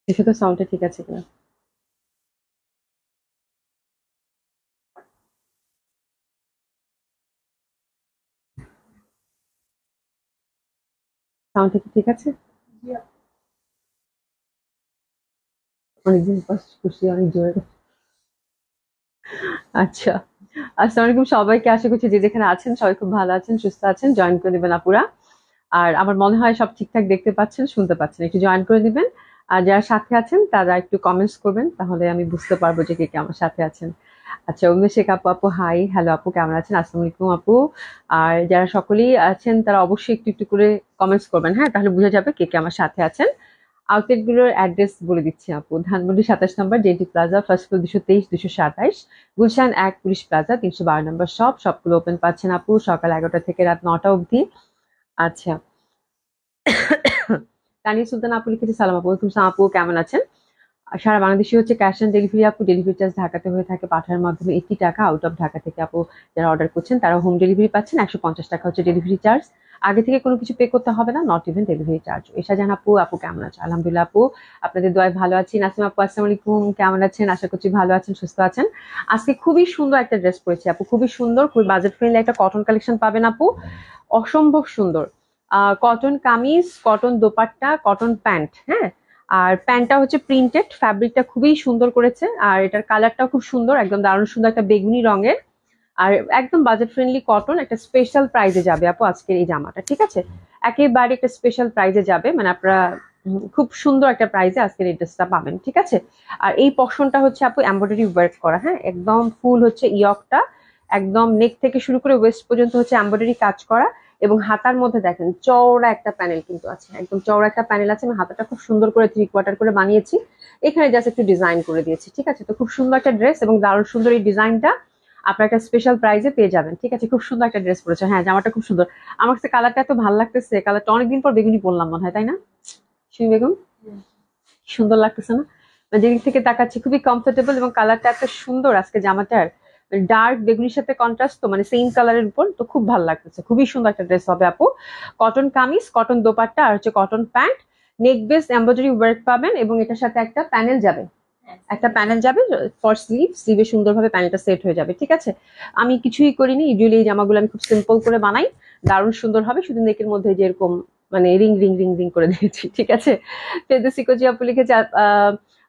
দেখো তো সাউন্ডটা ঠিক আছে কিনা। সাউন্ডটা কি ঠিক আছে? অনেকদিন পর খুশি, অনেক জোরে। আচ্ছা, আসসালামু আলাইকুম সবাইকে। আশা করছি যে যেখানে আছেন সবাই খুব ভালো আছেন, সুস্থ আছেন। জয়েন করে দিবেন আপুরা। আর আমার মনে হয় সব ঠিকঠাক দেখতে পাচ্ছেন, শুনতে পাচ্ছেন। একটু জয়েন করে দিবেন। আর যারা সাথে আছেন তারা একটু কমেন্টস করবেন, তাহলে আমি বুঝতে পারবো যে কে কে আমার সাথে আছেন। আচ্ছা, উমেশ আপু, আপু হাই, হ্যালো আপু, কেমন আছেন? আসসালামু আলাইকুম আপু। আর যারা সকলেই আছেন তারা অবশ্যই একটু একটু করে কমেন্টস করবেন, হ্যাঁ, তাহলে বোঝা যাবে কে কে আমার সাথে আছেন। আউটলেট গুলোর অ্যাড্রেস বলে দিচ্ছি আপু। ধানমন্ডি 27 নম্বর জেন্টি plaza, first floor 223-227, Gulshan 1 police plaza 312 number shop. সবগুলো ওপেন পাচ্ছেন আপু সকাল 11টা থেকে রাত 9টা অবধি। আচ্ছা, তানিয়া সুলতান আপু লিখেছে, সালাম আপু। ওয়ালাইকুম সালাম আপু, কেমন আছেন? আর সারা বাংলাদেশে হচ্ছে ক্যাশ অন ডেলিভারি আপু। ডেলিভারি চার্জ ঢাকাতে হয়ে থাকে পাঠানোর মাধ্যমে 80 টাকা। আউট অফ ঢাকা থেকে আপু যারা অর্ডার করছেন তারা হোম ডেলিভারি পাচ্ছেন। 150 টাকা হচ্ছে ডেলিভারি চার্জ। আগে থেকে কোনো কিছু পে করতে হবে না, নট ইভেন ডেলিভারি চার্জ। এসা জান আপু, আপু কেমন আছে? আলহামদুলিল্লাহ আপু, আপনাদের দোয়ায় ভালো আছি। নাসিম আপু, আসসালামু আলাইকুম, কেমন আছেন? আশা করছি ভালো আছেন, সুস্থ আছেন। আজকে খুবই সুন্দর একটা ড্রেস পরেছি আপু, খুবই সুন্দর, খুবই বাজেট ফ্রেন্ডলি একটা কটন কালেকশন পাবেন আপু। অসম্ভব সুন্দর। Cotton kameez, cotton dupatta, cotton pant, হ্যাঁ। আর প্যান্টটা হচ্ছে প্রিন্টেড, ফ্যাব্রিকটা খুবই সুন্দর করেছে। আর এটার কালারটাও খুব সুন্দর, একদম দারুণ সুন্দর একটা বেগুনি রঙের। আর একদম বাজেট ফ্রেন্ডলি কটন, একটা স্পেশাল প্রাইজে যাবে আপু আজকের এই জামাটা, ঠিক আছে? একেবারে একটা স্পেশাল প্রাইজে যাবে, মানে আপনারা খুব সুন্দর একটা প্রাইজে আজকের এই ড্রেসটা পাবেন, ঠিক আছে? আর এই পশনটা হচ্ছে আপু এমব্রয়ডারি ওয়ার্ক করা, হ্যাঁ, একদম ফুল হচ্ছে ইয়কটা, একদম নেক থেকে শুরু করে ওয়েস্ট পর্যন্ত হচ্ছে এমব্রয়ডারি কাজ করা। এবং হাতার মধ্যে দেখেন চওড়া একটা প্যানেল কিন্তু আছে, একদম চওড়া একটা প্যানেল আছে। আমি হাতাটা খুব সুন্দর করে 3/4 করে বানিয়েছি, এখানে জাস্ট একটু ডিজাইন করে দিয়েছি, ঠিক আছে? তো খুব সুন্দর একটা ড্রেস এবং দারুণ সুন্দর এই ডিজাইনটা আপনার একটা স্পেশাল প্রাইজে পেয়ে যাবেন, ঠিক আছে? খুব সুন্দর একটা ড্রেস পরেছে, হ্যাঁ, জামাটা খুব সুন্দর। আমার কাছে কালারটা এত ভালো লাগতেছে, কালারটা অনেকদিন পর বেগুনি পরলাম মনে হয়, তাই না সুমি বেগম? সুন্দর লাগতেছে না? মানে যেদিক থেকে তাকাচ্ছি খুবই কমফোর্টেবল, এবং কালারটা এত সুন্দর আজকে জামাটার। ডার্ক বেগুনির সাথে কন্ট্রাস্ট, তো মানে সেম কালারের উপর, তো খুব ভালো লাগতেছে। খুবই সুন্দর একটা ড্রেস হবে আপু। কটন কামিজ, কটন দোপাট্টা, আর হচ্ছে কটন প্যান্ট। নেক বেস এমব্রয়ডারি ওয়ার্ক পাবেন, এবং এটার সাথে একটা প্যানেল যাবে, একটা প্যানেল যাবে ফর স্লিভ। স্লিভে সুন্দরভাবে প্যানেলটা সেট হয়ে যাবে, ঠিক আছে? আমি কিছুই করিনি, ইউজুয়ালি এই জামাগুলো আমি খুব সিম্পল করে বানাই, দারুণ সুন্দর হবে। শুধু নেকের মধ্যে যেরকম মানে রিং রিং রিং রিং করে দিয়েছি, ঠিক আছে? ফেরদৌসী কোচি আপু লিখেছে,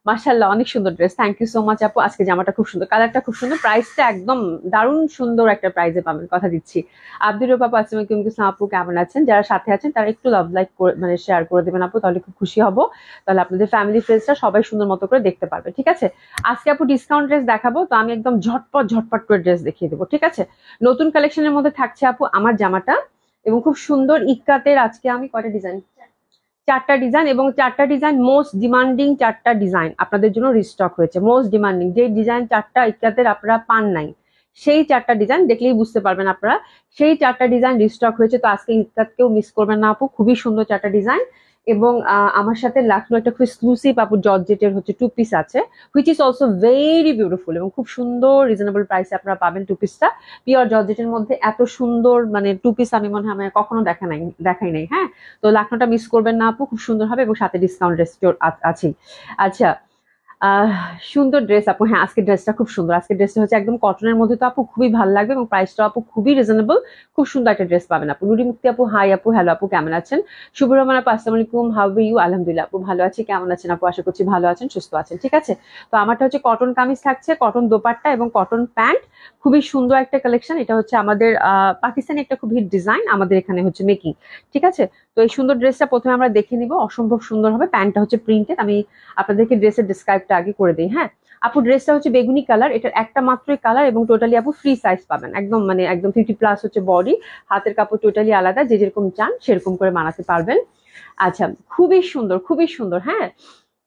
মাশাআল্লাহ, অনেক সুন্দর dress, thank you so much আপু। আজকে জামাটা খুব সুন্দর, কালারটা খুব সুন্দর, প্রাইসটা একদম দারুণ সুন্দর একটা প্রাইসে পাবেন, কথা দিচ্ছি। আব্দুর রব আপু, আসসালামু আলাইকুম ইসলাম আপু, কেমন আছেন? যারা সাথে আছেন তারা একটু লাভ লাইক মানে শেয়ার করে দেবেন আপু, তাহলে খুব খুশি হব। তাহলে আপনাদের ফ্যামিলি ফ্রেন্ডসরা সবাই সুন্দর মতো করে দেখতে পারবে, ঠিক আছে? আজকে আপু ডিসকাউন্ট ড্রেস দেখাবো, তো আমি একদম ঝটপট ঝটপট করে ড্রেস দেখিয়ে দেবো, ঠিক আছে? নতুন কালেকশনের মধ্যে থাকছে আপু আমার জামাটা, এবং খুব সুন্দর ইক্কাতের। আজকে আমি কয়টা ডিজাইন, 4টা ডিজাইন, এবং 4টা ডিজাইন মোস্ট ডিমান্ডিং 4টা ডিজাইন আপনাদের জন্য রিস্টক হয়েছে। মোস্ট ডিমান্ডিং যে ডিজাইন 4টা ইক্কাতের আপনারা পান নাই, সেই 4টা ডিজাইন দেখলেই বুঝতে পারবেন আপনারা, সেই 4টা ডিজাইন রিস্টক হয়েছে। তো আজকে ইক্কাতকেও মিস করবেন না আপু, খুবই সুন্দর 4টা ডিজাইন। এবং আমার সাথে লাখনো একটা খুব এক্সক্লুসিভ আপু জর্জেটের হচ্ছে 2 পিস আছে, which is also very beautiful, এবং খুব সুন্দর রিজনেবল প্রাইসে আপনারা পাবেন 2 পিসটা। পিওর জর্জেটের মধ্যে এত সুন্দর মানে 2 পিস আমি মনে হয় আমি কখনো দেখাই নাই, হ্যাঁ। তো লাখনোটা মিস করবেন না আপু, খুব সুন্দর হবে, এবং সাথে ডিসকাউন্ট আছেই। আচ্ছা, আহ সুন্দর ড্রেস আপু, হ্যাঁ, আজকের ড্রেসটা খুব সুন্দর। আজকের ড্রেসটা হচ্ছে একদম কটনের মধ্যে, তো আপু খুবই ভালো লাগবে, এবং প্রাইসটা আপু খুবই রিজনেবল। খুব সুন্দর একটা ড্রেস পাবেন আপু। নুরি মুক্তি আপু, হাই আপু, হ্যালো আপু, কেমন আছেন? শুভ রহমান আপু, আসসালামু আলাইকুম, হাউ আর ইউ? আলহামদুলিল্লাহ আপু, ভালো আছি। কেমন আছেন আপু? আশা করছি ভালো আছেন, সুস্থ আছেন, ঠিক আছে? তো আমারটা হচ্ছে কটন কামিজ থাকছে, কটন দোপাট্টা এবং কটন প্যান্ট। খুবই সুন্দর একটা কালেকশন। এটা হচ্ছে আমাদের পাকিস্তানি একটা খুব হিট ডিজাইন, আমাদের এখানে হচ্ছে মেকিং, ঠিক আছে? তো এই সুন্দর ড্রেসটা প্রথমে আমরা দেখে নিব, অসম্ভব সুন্দর হবে। প্যান্টটা হচ্ছে প্রিন্টেড, আমি আপনাদেরকে ড্রেসের ডিসক্রাইবটা আগে করে দিই, হ্যাঁ। আপু ড্রেসটা হচ্ছে বেগুনি কালার, এটার একটা মাত্রই কালার, এবং টোটালি আপু ফ্রি সাইজ পাবেন, একদম মানে একদম 50+ হচ্ছে বডি। হাতের কাপড় টোটালি আলাদা, যে যেরকম চান সেরকম করে বানাতে পারবেন। আচ্ছা, খুবই সুন্দর, খুবই সুন্দর, হ্যাঁ।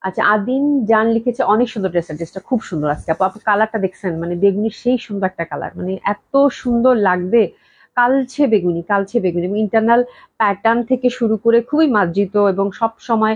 আচ্ছা, আদিন জান লিখেছে, অনেক সুন্দর ড্রেসটা, ড্রেসটা খুব সুন্দর আজকে আপু। আপু কালারটা দেখছেন, মানে বেগুনি সেই সুন্দর একটা কালার, মানে এত সুন্দর লাগবে, কালচে বেগুনি এবং ইন্টারনাল প্যাটার্ন থেকে শুরু করে খুবই মার্জিত এবং সব সময়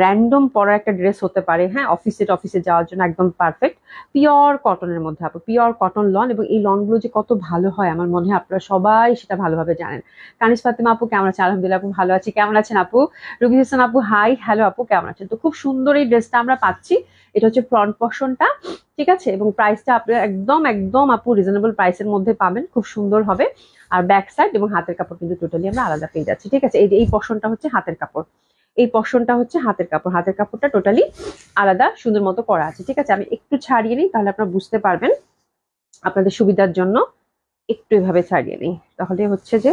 র্যান্ডম পরা একটা ড্রেস হতে পারে। হ্যাঁ, অফিসে যাওয়ার জন্য একদম পারফেক্ট। পিওর কটনের মধ্যে আপু, পিওর কটন লন, এবং এই লনগুলো যে কত ভালো হয় আমার মনে হয় আপনারা সবাই সেটা ভালোভাবে জানেন। কানিজ ফাতেমা আপু কেমন আছেন? আলহামদুলিল্লাহ আপু ভালো আছি, কেমন আছেন আপু? রবি হাসান আপু হাই, হ্যালো আপু কেমন আছেন? তো খুব সুন্দর এই ড্রেসটা আমরা পাচ্ছি। এটা হচ্ছে ফ্রন্ট পোর্শনটা, ঠিক আছে, এবং প্রাইসটা আপনারা একদম একদম আপু রিজনেবল প্রাইসের মধ্যে পাবেন, খুব সুন্দর হবে। আর ব্যাক সাইড এবং হাতের কাপড় কিন্তু টোটালি আমরা আলাদা পেয়ে যাচ্ছি, ঠিক আছে। এই পোর্শনটা হচ্ছে হাতের কাপড়, এই পোর্শনটা হচ্ছে হাতের কাপড়, হাতের কাপড়টা টোটালি আলাদা সুন্দর মতো করা আছে, ঠিক আছে। আমি একটু ছাড়িয়ে নিই তাহলে আপনারা বুঝতে পারবেন, আপনাদের সুবিধার জন্য একটু এভাবে ছাড়িয়ে নিই, তাহলে হচ্ছে যে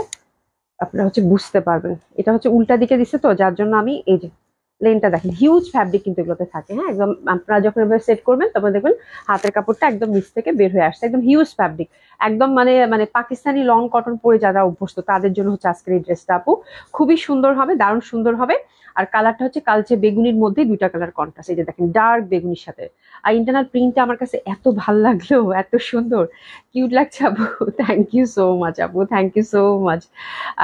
আপনারা হচ্ছে বুঝতে পারবেন। এটা হচ্ছে উল্টা দিকে দিচ্ছে তো, যার জন্য আমি এই যে লেনটা দেখেন, হিউজ ফ্যাব্রিক কিন্তু এগুলোতে থাকে। হ্যাঁ, একদম আপনারা যখন এভাবে সেট করবেন তখন দেখবেন হাতের কাপড়টা একদম নিচ থেকে বের হয়ে আসছে, একদম হিউজ ফ্যাব্রিক, একদম মানে মানে পাকিস্তানি লং কটন পরে যারা অভ্যস্ত তাদের জন্য হচ্ছে আজকের এই ড্রেসটা আপু। খুবই সুন্দর হবে, দারুণ সুন্দর হবে। আর কালারটা হচ্ছে কালচে বেগুনির মধ্যে দুইটা কালার কন্ট্রাস্ট, এই যে দেখেন ডার্ক বেগুনির সাথে। আর ইন্টারনাল প্রিন্টটা আমার কাছে এত ভালো লাগলো, এত সুন্দর, কিউট লাগছে আপু। থ্যাংক ইউ সো মাচ আপু, থ্যাংক ইউ সো মাচ।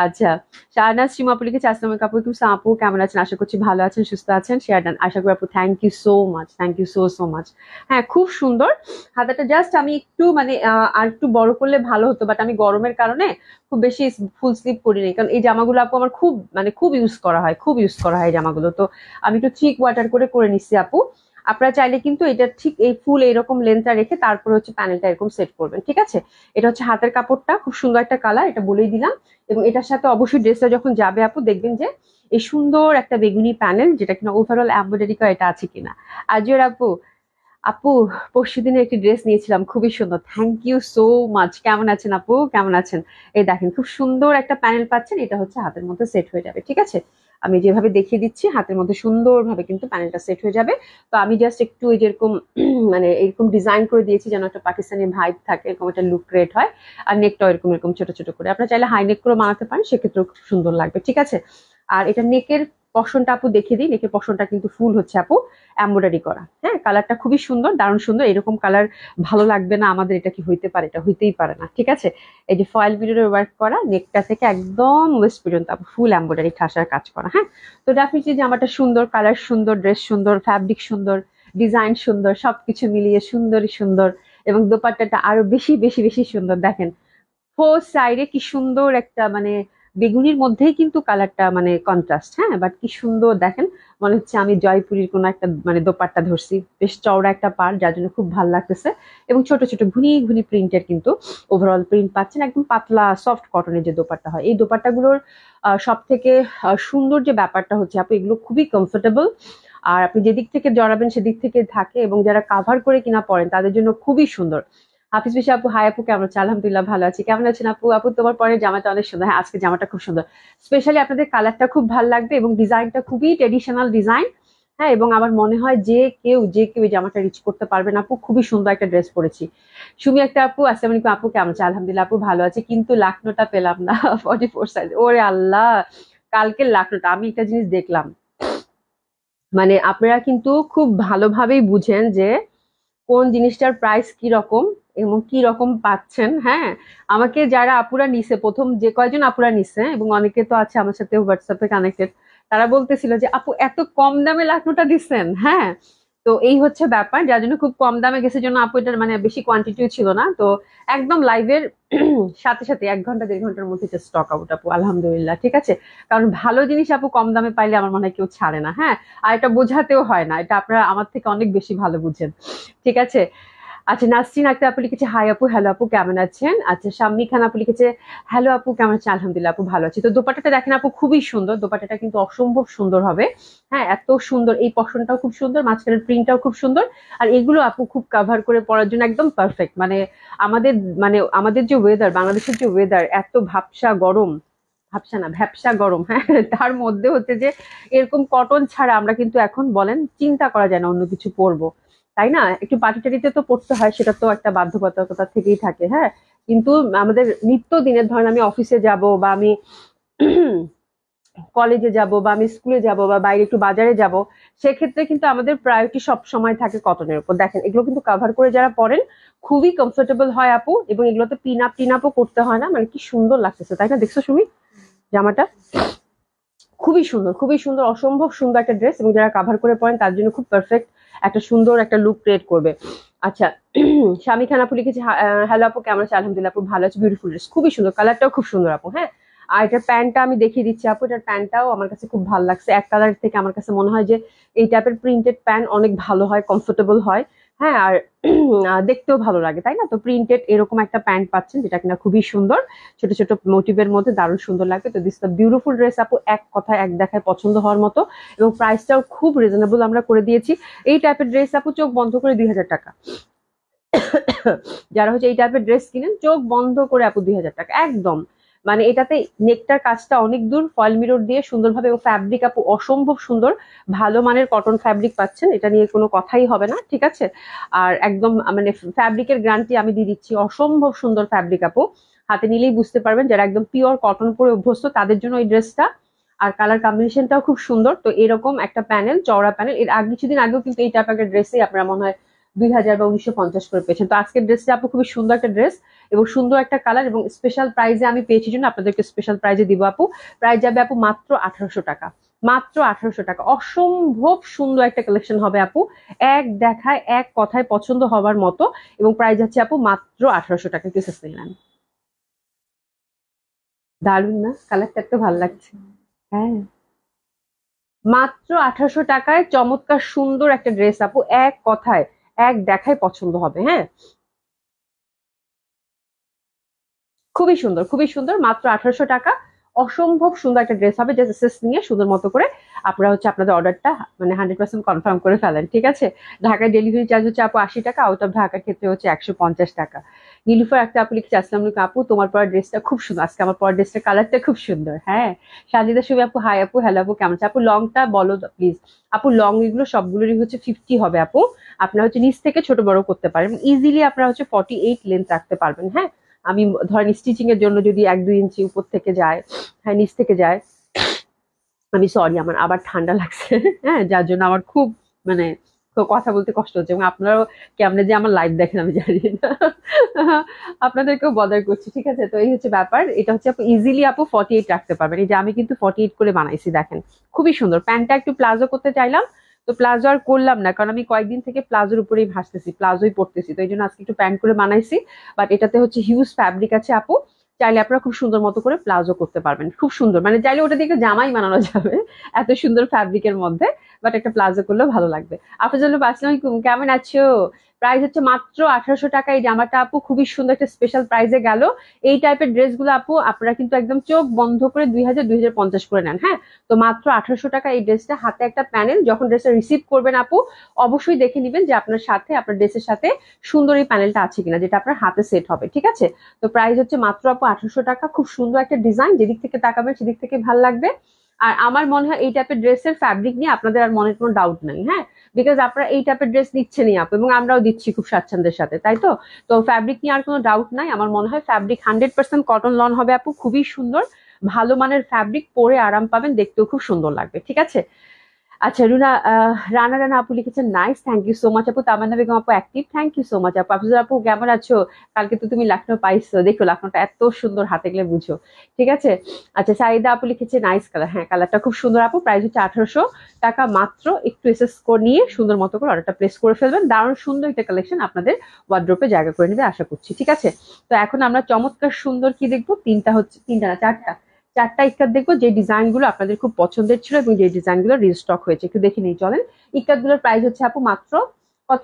আচ্ছা, শাহনাজ শ্রীমা আপু লিখেছে আসসালামু আলাইকুম আপু, আপু কেমন আছেন? আশা করছি ভালো আছেন, সুস্থ আছেন। শেয়ার ডান, আশা করি আপু। Thank you so much, thank you so much. হ্যাঁ, খুব সুন্দর। হাতাটা জাস্ট আমি একটু মানে আর একটু বড় করলে ভালো হতো, বাট আমি গরমের কারণে খুব বেশি ফুল স্লিভ করিনি, কারণ এই জামাগুলো আপু আমার খুব মানে খুব ইউজ করা হয়, খুব ইউজ করা হয় এই জামাগুলো। তো আমি একটু থিক ওয়াটার করে নিচ্ছি আপু। আপনারা চাইলে কিন্তু এটা ঠিক এই ফুল এইরকম লেন্থটা রেখে তারপরে হচ্ছে প্যানেলটা এরকম সেট করবেন, ঠিক আছে। এটা হচ্ছে হাতের কাপড়টা, খুব সুন্দর একটা কালার, এটা বলেই দিলাম। এবং এটার সাথে অবশ্যই ড্রেসটা যখন যাবে আপু দেখবেন যে এই সুন্দর একটা বেগুনি প্যানেল, যেটা কিনা ওভারঅল এমব্রয়ডারি করা, এটা আছে কিনা। আজিওর আপু, আপু পরশুদিনে একটি ড্রেস নিয়েছিলাম, খুবই সুন্দর, থ্যাংক ইউ সো মাচ। কেমন আছেন আপু, কেমন আছেন? এই দেখেন খুব সুন্দর একটা প্যানেল পাচ্ছেন, এটা হচ্ছে হাতের মধ্যে সেট হয়ে যাবে, ঠিক আছে। আমি যেভাবে দেখিয়ে দিচ্ছি হাতের মধ্যে সুন্দরভাবে কিন্তু প্যানেলটা সেট হয়ে যাবে। তো আমি জাস্ট একটু এই যেরকম মানে এরকম ডিজাইন করে দিয়েছি যেন একটা পাকিস্তানি ভাইব থাকে, এরকম একটা লুক ক্রিয়েট হয়। আর নেকটা এরকম এরকম ছোট ছোট করে, আপনারা চাইলে হাই নেক করে বানাতে পারেন, সেক্ষেত্রেও খুব সুন্দর লাগবে, ঠিক আছে। আর এটা নেকের পশনটা আপু দেখিয়ে দিই, নেকের পশনটা কিন্তু ফুল হচ্ছে আপু এমব্রয়ডারি করা। হ্যাঁ, কালারটা খুবই সুন্দর, দারুণ সুন্দর। এরকম কালার ভালো লাগবে না আমাদের, এটা কি হইতে পারে? এটা হইতেই পারে না, ঠিক আছে। এই যে ফয়েল বিডের ওয়ার্ক করা, নেকটা থেকে একদম ওয়েস্ট পর্যন্ত ফুল এমব্রয়ডারি ঠাসার কাজ করা। হ্যাঁ, তো ডেফিনেটলি জামাটা সুন্দর, কালার সুন্দর, ড্রেস সুন্দর, ফ্যাব্রিক সুন্দর, ডিজাইন সুন্দর, সবকিছু মিলিয়ে সুন্দরই সুন্দর। এবং দোপাট্টাটা আরো বেশি বেশি বেশি সুন্দর। দেখেন ফোর সাইডে কি সুন্দর একটা মানে বেগুনির মধ্যেই কিন্তু কালারটা মানে কন্ট্রাস্ট। হ্যাঁ, বাট কি সুন্দর দেখেন, মনে হচ্ছে আমি জয়পুরীর কোনো একটা মানে দোপাট্টা ধরছি, বেশ চওড়া একটা পাড়, যার জন্য খুব ভালো লাগতেছে। এবং ছোট ছোট ঘুনি ঘুনি প্রিন্টের কিন্তু ওভারঅল প্রিন্ট পাচ্ছেন, একদম পাতলা সফট কটনের যে দোপাট্টা হয়, এই দোপাট্টাগুলোর সব থেকে সুন্দর যে ব্যাপারটা হচ্ছে আপু, এগুলো খুবই কমফোর্টেবল। আর আপনি যেদিক থেকে জড়াবেন সেদিক থেকে থাকে, এবং যারা কাভার করে কিনা পড়েন তাদের জন্য খুবই সুন্দর। হাফিজ বিশা আপু হাই আপু, কেমন আছেন? আলহামদুলিল্লাহ ভালো আছি, কেমন আছেন আপু? আপু তোমার পরে জামাটা অনেক সুন্দর। হ্যাঁ, আজকে জামাটা খুব সুন্দর, স্পেশালি আপনাদের কালারটা খুব ভালো লাগবে এবং ডিজাইনটা খুবই ট্রেডিশনাল ডিজাইন। হ্যাঁ, এবং আমার মনে হয় যে কেউ এই জামাটা রিচ করতে পারবেন আপু, খুবই সুন্দর একটা ড্রেস পরেছি। সুমি একটা আপু, আসসালামু আলাইকুম আপু, কেমন আছে? আলহামদুলিল্লাহ আপু ভালো আছে, কিন্তু লাকনোটা পেলাম না 44 সাইজ। ওরে আল্লাহ, কালকের লাকনোটা আমি একটা জিনিস দেখলাম, মানে আপনারা কিন্তু খুব ভালোভাবেই বুঝেন যে কোন জিনিসটার প্রাইস কি রকম এবং কি রকম পাচ্ছেন। হ্যাঁ, আমাকে যারা আপুরা নিছে, প্রথম যে কয়জন আপুরা নিছে, এবং অনেকে তো আছে আমার সাথে হোয়াটসঅ্যাপে কানেক্টেড, তারা বলতেছিল যে আপু এত কম দামে লাকনোটা দিচ্ছেন। হ্যাঁ, তো এই হচ্ছে ব্যাপার, যার জন্য খুব কম দামে গেছে জন্য আপু এটার মানে বেশি কোয়ান্টিটিও ছিল না। তো একদম লাইভের সাথে সাথে 1 ঘন্টা 1.5 ঘন্টার মধ্যে স্টক আউট আপু, আলহামদুলিল্লাহ, ঠিক আছে। কারণ ভালো জিনিস আপু কম দামে পাইলে আমার মনে হয় কেউ ছাড়ে না। হ্যাঁ, আর এটা বোঝাতেও হয় না, এটা আপনারা আমার থেকে অনেক বেশি ভালো বুঝেন, ঠিক আছে। আচ্ছা, নাসরিন আক্তার আপু লিখেছে হাই আপু, হ্যালো আপু কেমন আছেন? আচ্ছা, শাম্মী খান আপু লিখেছে হ্যালো আপু কেমন আছেন? আলহামদুলিল্লাহ আপু ভালো আছি। তো দোপাট্টাটা দেখেন আপু, খুবই সুন্দর, দোপাট্টাটা কিন্তু অসম্ভব সুন্দর হবে। হ্যাঁ, এত সুন্দর, এই পশনটাও খুব সুন্দর, মাঝখানের প্রিন্টটাও খুব সুন্দর। আর এগুলো আপু খুব কাভার করে পরার জন্য একদম পারফেক্ট। মানে আমাদের আমাদের যে ওয়েদার, বাংলাদেশের যে ওয়েদার, এত ভাবসা গরম, ভাবসা না ভ্যাপসা গরম, হ্যাঁ, তার মধ্যে হচ্ছে যে এরকম কটন ছাড়া আমরা কিন্তু এখন বলেন চিন্তা করা যায় না অন্য কিছু পরবো, তাই না? একটু পার্টি টাটিতে তো পড়তে হয়, সেটা তো একটা বাধ্যবাধকতা থেকেই থাকে। হ্যাঁ, কিন্তু আমাদের নিত্য দিনের, ধরেন আমি অফিসে যাব বা আমি কলেজে যাব বা আমি স্কুলে যাব বা বাইরে একটু বাজারে যাব, সেক্ষেত্রে কিন্তু আমাদের প্রায়োরিটি সব সময় থাকে কটনের উপর। দেখেন এগুলো কিন্তু কাভার করে যারা পরেন খুবই কমফোর্টেবল হয় আপু, এবং এগুলোতে পিন আপও করতে হয় না। মানে কি সুন্দর লাগতেছে তাই না, দেখছো সুমি জামাটা? খুবই সুন্দর, খুবই সুন্দর, অসম্ভব সুন্দর একটা ড্রেস, এবং যারা কাভার করে পরেন তার জন্য খুব পারফেক্ট একটা সুন্দর একটা লুক ক্রিয়েট করবে। আচ্ছা, স্বামী খান আপু লিখেছে, হ্যালো আপু কেমন আছে? আলহামদুলিল্লাহ আপু ভালো আছে, বিউটিফুল ড্রেস, খুবই সুন্দর, কালারটাও খুব সুন্দর আপু। হ্যাঁ, আর এটার প্যান্টটা আমি দেখিয়ে দিচ্ছি আপু, এটার প্যান্টটাও আমার কাছে খুব ভালো লাগছে। এক কালার থেকে আমার কাছে মনে হয় যে এই টাইপের প্রিন্টেড প্যান্ট অনেক ভালো হয়, কমফোর্টেবল হয়। হ্যাঁ, আর দেখতেও ভালো লাগে তাই না? তো প্রিন্টেড এরকম একটা প্যান্ট পাচ্ছেন যেটা কিনা খুবই সুন্দর, ছোট ছোট মোটিভের মধ্যে দারুণ সুন্দর লাগবে। তো দিস দ্য বিউটিফুল ড্রেস আপু, এক কথায় এক দেখায় পছন্দ হওয়ার মতো, এবং প্রাইসটাও খুব রিজনেবল আমরা করে দিয়েছি। এই টাইপের ড্রেস আপু চোখ বন্ধ করে 2000 টাকা। যারা হচ্ছে এই টাইপের ড্রেস কিনেন চোখ বন্ধ করে আপু 2000 টাকা একদম। মানে এটাতে নেকটার কাজটা অনেক দূর, ফয়েল মিরর দিয়ে সুন্দরভাবে, এবং ফ্যাব্রিক আপু অসম্ভব সুন্দর, ভালো মানের কটন ফ্যাব্রিক পাচ্ছেন, এটা নিয়ে কোনো কথাই হবে না, ঠিক আছে? আর একদম মানে ফ্যাব্রিকের গ্যারান্টি আমি দিয়ে দিচ্ছি, অসম্ভব সুন্দর ফ্যাব্রিক আপু, হাতে নিলেই বুঝতে পারবেন। যারা একদম পিওর কটন পরে অভ্যস্ত তাদের জন্য এই ড্রেসটা। আর কালার কম্বিনেশনটাও খুব সুন্দর। তো এরকম একটা প্যানেল, চওড়া প্যানেল, এর আগে কিছুদিন আগেও কিন্তু এই টাইপের একটা ড্রেসই আপনারা মনে হয় 2000 বা 1950 করে পেয়েছেন। তো আজকের ড্রেসটা আপু খুবই সুন্দর একটা ড্রেস, এবং সুন্দর একটা কালার, এবং স্পেশাল প্রাইজে আমি পেয়েছি জন্য আপনাদেরকে স্পেশাল প্রাইজে দিব আপু। প্রাইস যাবে আপু মাত্র 1800 টাকা, মাত্র 1800 টাকা। অসম্ভব সুন্দর একটা কালেকশন হবে আপু, এক দেখায় এক কথায় পছন্দ হবার মতো, এবং প্রাইস হচ্ছে আপু মাত্র 1800 টাকা। কিছু নিলাম, দারুন না? কালারটা এত ভালো লাগছে। হ্যাঁ, মাত্র 1800 টাকায় চমৎকার সুন্দর একটা ড্রেস আপু, এক কথায় এক দেখায় পছন্দ হবে। হ্যাঁ, খুবই সুন্দর, খুবই সুন্দর, মাত্র 1800 টাকা। অসম্ভব সুন্দর একটা ড্রেস হবে, জাস্ট এসএস নিয়ে সুন্দর মতো করে আপনারা হচ্ছে আপনাদের অর্ডারটা মানে 100% কনফার্ম করে ফেলেন, ঠিক আছে? ঢাকায় ডেলিভারি চার্জ হচ্ছে আপু 80 টাকা, আউট অফ ঢাকার ক্ষেত্রে হচ্ছে 150 টাকা। নীলুফার একটা আপু লিখছে, আসসালামু আলাইকুম আপু, তোমার পরা ড্রেসটা খুব সুন্দর, আজকে আমার পরা ড্রেসটার কালারটা খুব সুন্দর। হ্যাঁ, সাজিদা শুভ আপু, হাই আপু, হ্যালো আপু কেমন আছে? আপু লংটা বলো প্লিজ। আপু লং এগুলো সবগুলোরই হচ্ছে 50 হবে আপু। আপনারা হচ্ছে নিচ থেকে ছোট বড় করতে পারেন, ইজিলি আপনারা হচ্ছে 48 লেন্থ রাখতে পারবেন। হ্যাঁ, আমি ধরেন স্টিচিং এর জন্য যদি 1-2 ইঞ্চি উপর থেকে যায়, হ্যাঁ নিচ থেকে যায়, আমি সরি আমার আবার ঠান্ডা লাগছে, হ্যাঁ যার জন্য আমার খুব মানে কথা বলতে কষ্ট হচ্ছে, এবং আপনারাও কেমনে যে আমার লাইভ দেখেন আমি জানি না, আপনাদেরকেও বদার করছি, ঠিক আছে? তো এই হচ্ছে ব্যাপার, এটা হচ্ছে আপু ইজিলি আপু 48 রাখতে পারবেন। এই যে আমি কিন্তু 48 করে বানাইছি, দেখেন খুবই সুন্দর। প্যান্টটা একটু প্লাজো করতে চাইলাম, তো প্লাজো আর করলাম না, কারণ আমি কয়েকদিন থেকে প্লাজোর উপরেই ভাসতেছি, প্লাজোই পড়তেছি, তো এই জন্য আজকে একটু প্যান্ট করে বানাইছি। বাট এটাতে হচ্ছে হিউজ ফ্যাব্রিক আছে আপু, চাইলে আপনারা খুব সুন্দর মতো করে প্লাজো করতে পারবেন, খুব সুন্দর, মানে চাইলে ওটা দিয়ে জামাই বানানো যাবে এত সুন্দর ফ্যাব্রিকের মধ্যে। বাট একটা প্লাজো করলেও ভালো লাগবে। আফজাল আসসালামু আলাইকুম, কেমন আছো? প্রাইস হচ্ছে মাত্র 1800 টাকা। এই জামাটা আপু খুবই সুন্দর একটা স্পেশাল প্রাইসে গেল। এই টাইপের ড্রেসগুলো আপু আপনারা কিন্তু একদম চোখ বন্ধ করে 2000-2050 করে নেন। হ্যাঁ, তো মাত্র 1800 টাকা এই ড্রেসটা, হাতে একটা প্যানেল, যখন ড্রেসটা রিসিভ করবেন আপু অবশ্যই দেখে নিবেন যে আপনার সাথে আপনার ড্রেসের সাথে সুন্দর এই প্যানেলটা আছে কিনা, যেটা আপনার হাতে সেট হবে, ঠিক আছে? তো প্রাইস হচ্ছে মাত্র আপু 1800 টাকা। খুব সুন্দর একটা ডিজাইন, যেদিক থেকে তাকাবেন সেদিক থেকে ভালো লাগবে। আর আমার মনে হয় এই টাইপের ড্রেসের ফ্যাব্রিক নিয়ে আপনাদের আর মনের কোনো ডাউট নাই। হ্যাঁ, বিকজ আপনারা এই টাইপের ড্রেস নিচ্ছেনই আপু, এবং আমরাও দিচ্ছি খুব স্বাচ্ছন্দ্যের সাথে, তাই তো? তো ফ্যাব্রিক নিয়ে আর কোনো ডাউট নাই। আমার মনে হয় ফ্যাব্রিক 100% কটন লন হবে আপু, খুবই সুন্দর, ভালো মানের ফ্যাব্রিক, পরে আরাম পাবেন, দেখতেও খুব সুন্দর লাগবে, ঠিক আছে? আচ্ছা রুনা, রানা রানা আপু লিখেছেন, nice, thank you so much আপু। তামান্না বেগম আপু active, thank you so much আপু। আফজল আপু কেমন আছো? কালকে তো তুমি লখনৌ পাইছো, দেখো লখনৌটা এত সুন্দর, হাতে গেলে বুঝো, ঠিক আছে? আচ্ছা সাইদা আপু লিখেছে, নাইস কালার, হ্যাঁ কালারটা খুব সুন্দর আপু। প্রাইস হচ্ছে 1800 টাকা মাত্র। একটু এসএস কোড নিয়ে সুন্দর মতো করে অর্ডারটা প্লেস করে ফেলবেন, দারুণ সুন্দর একটা কালেকশন আপনাদের ওয়ার্ড্রোপে জায়গা করে নেবে আশা করছি, ঠিক আছে? তো এখন আমরা চমৎকার সুন্দর কি দেখবো, তিনটা না চারটা, চারটা ইক্কাত দেখবো, যে ডিজাইন গুলো আপনাদের খুব পছন্দের ছিল এবং যে ডিজাইন গুলো রিস্টক হয়েছে, একটু দেখে নিই চলেন। ইক্কাত গুলোর প্রাইস হচ্ছে আপু মাত্র কত,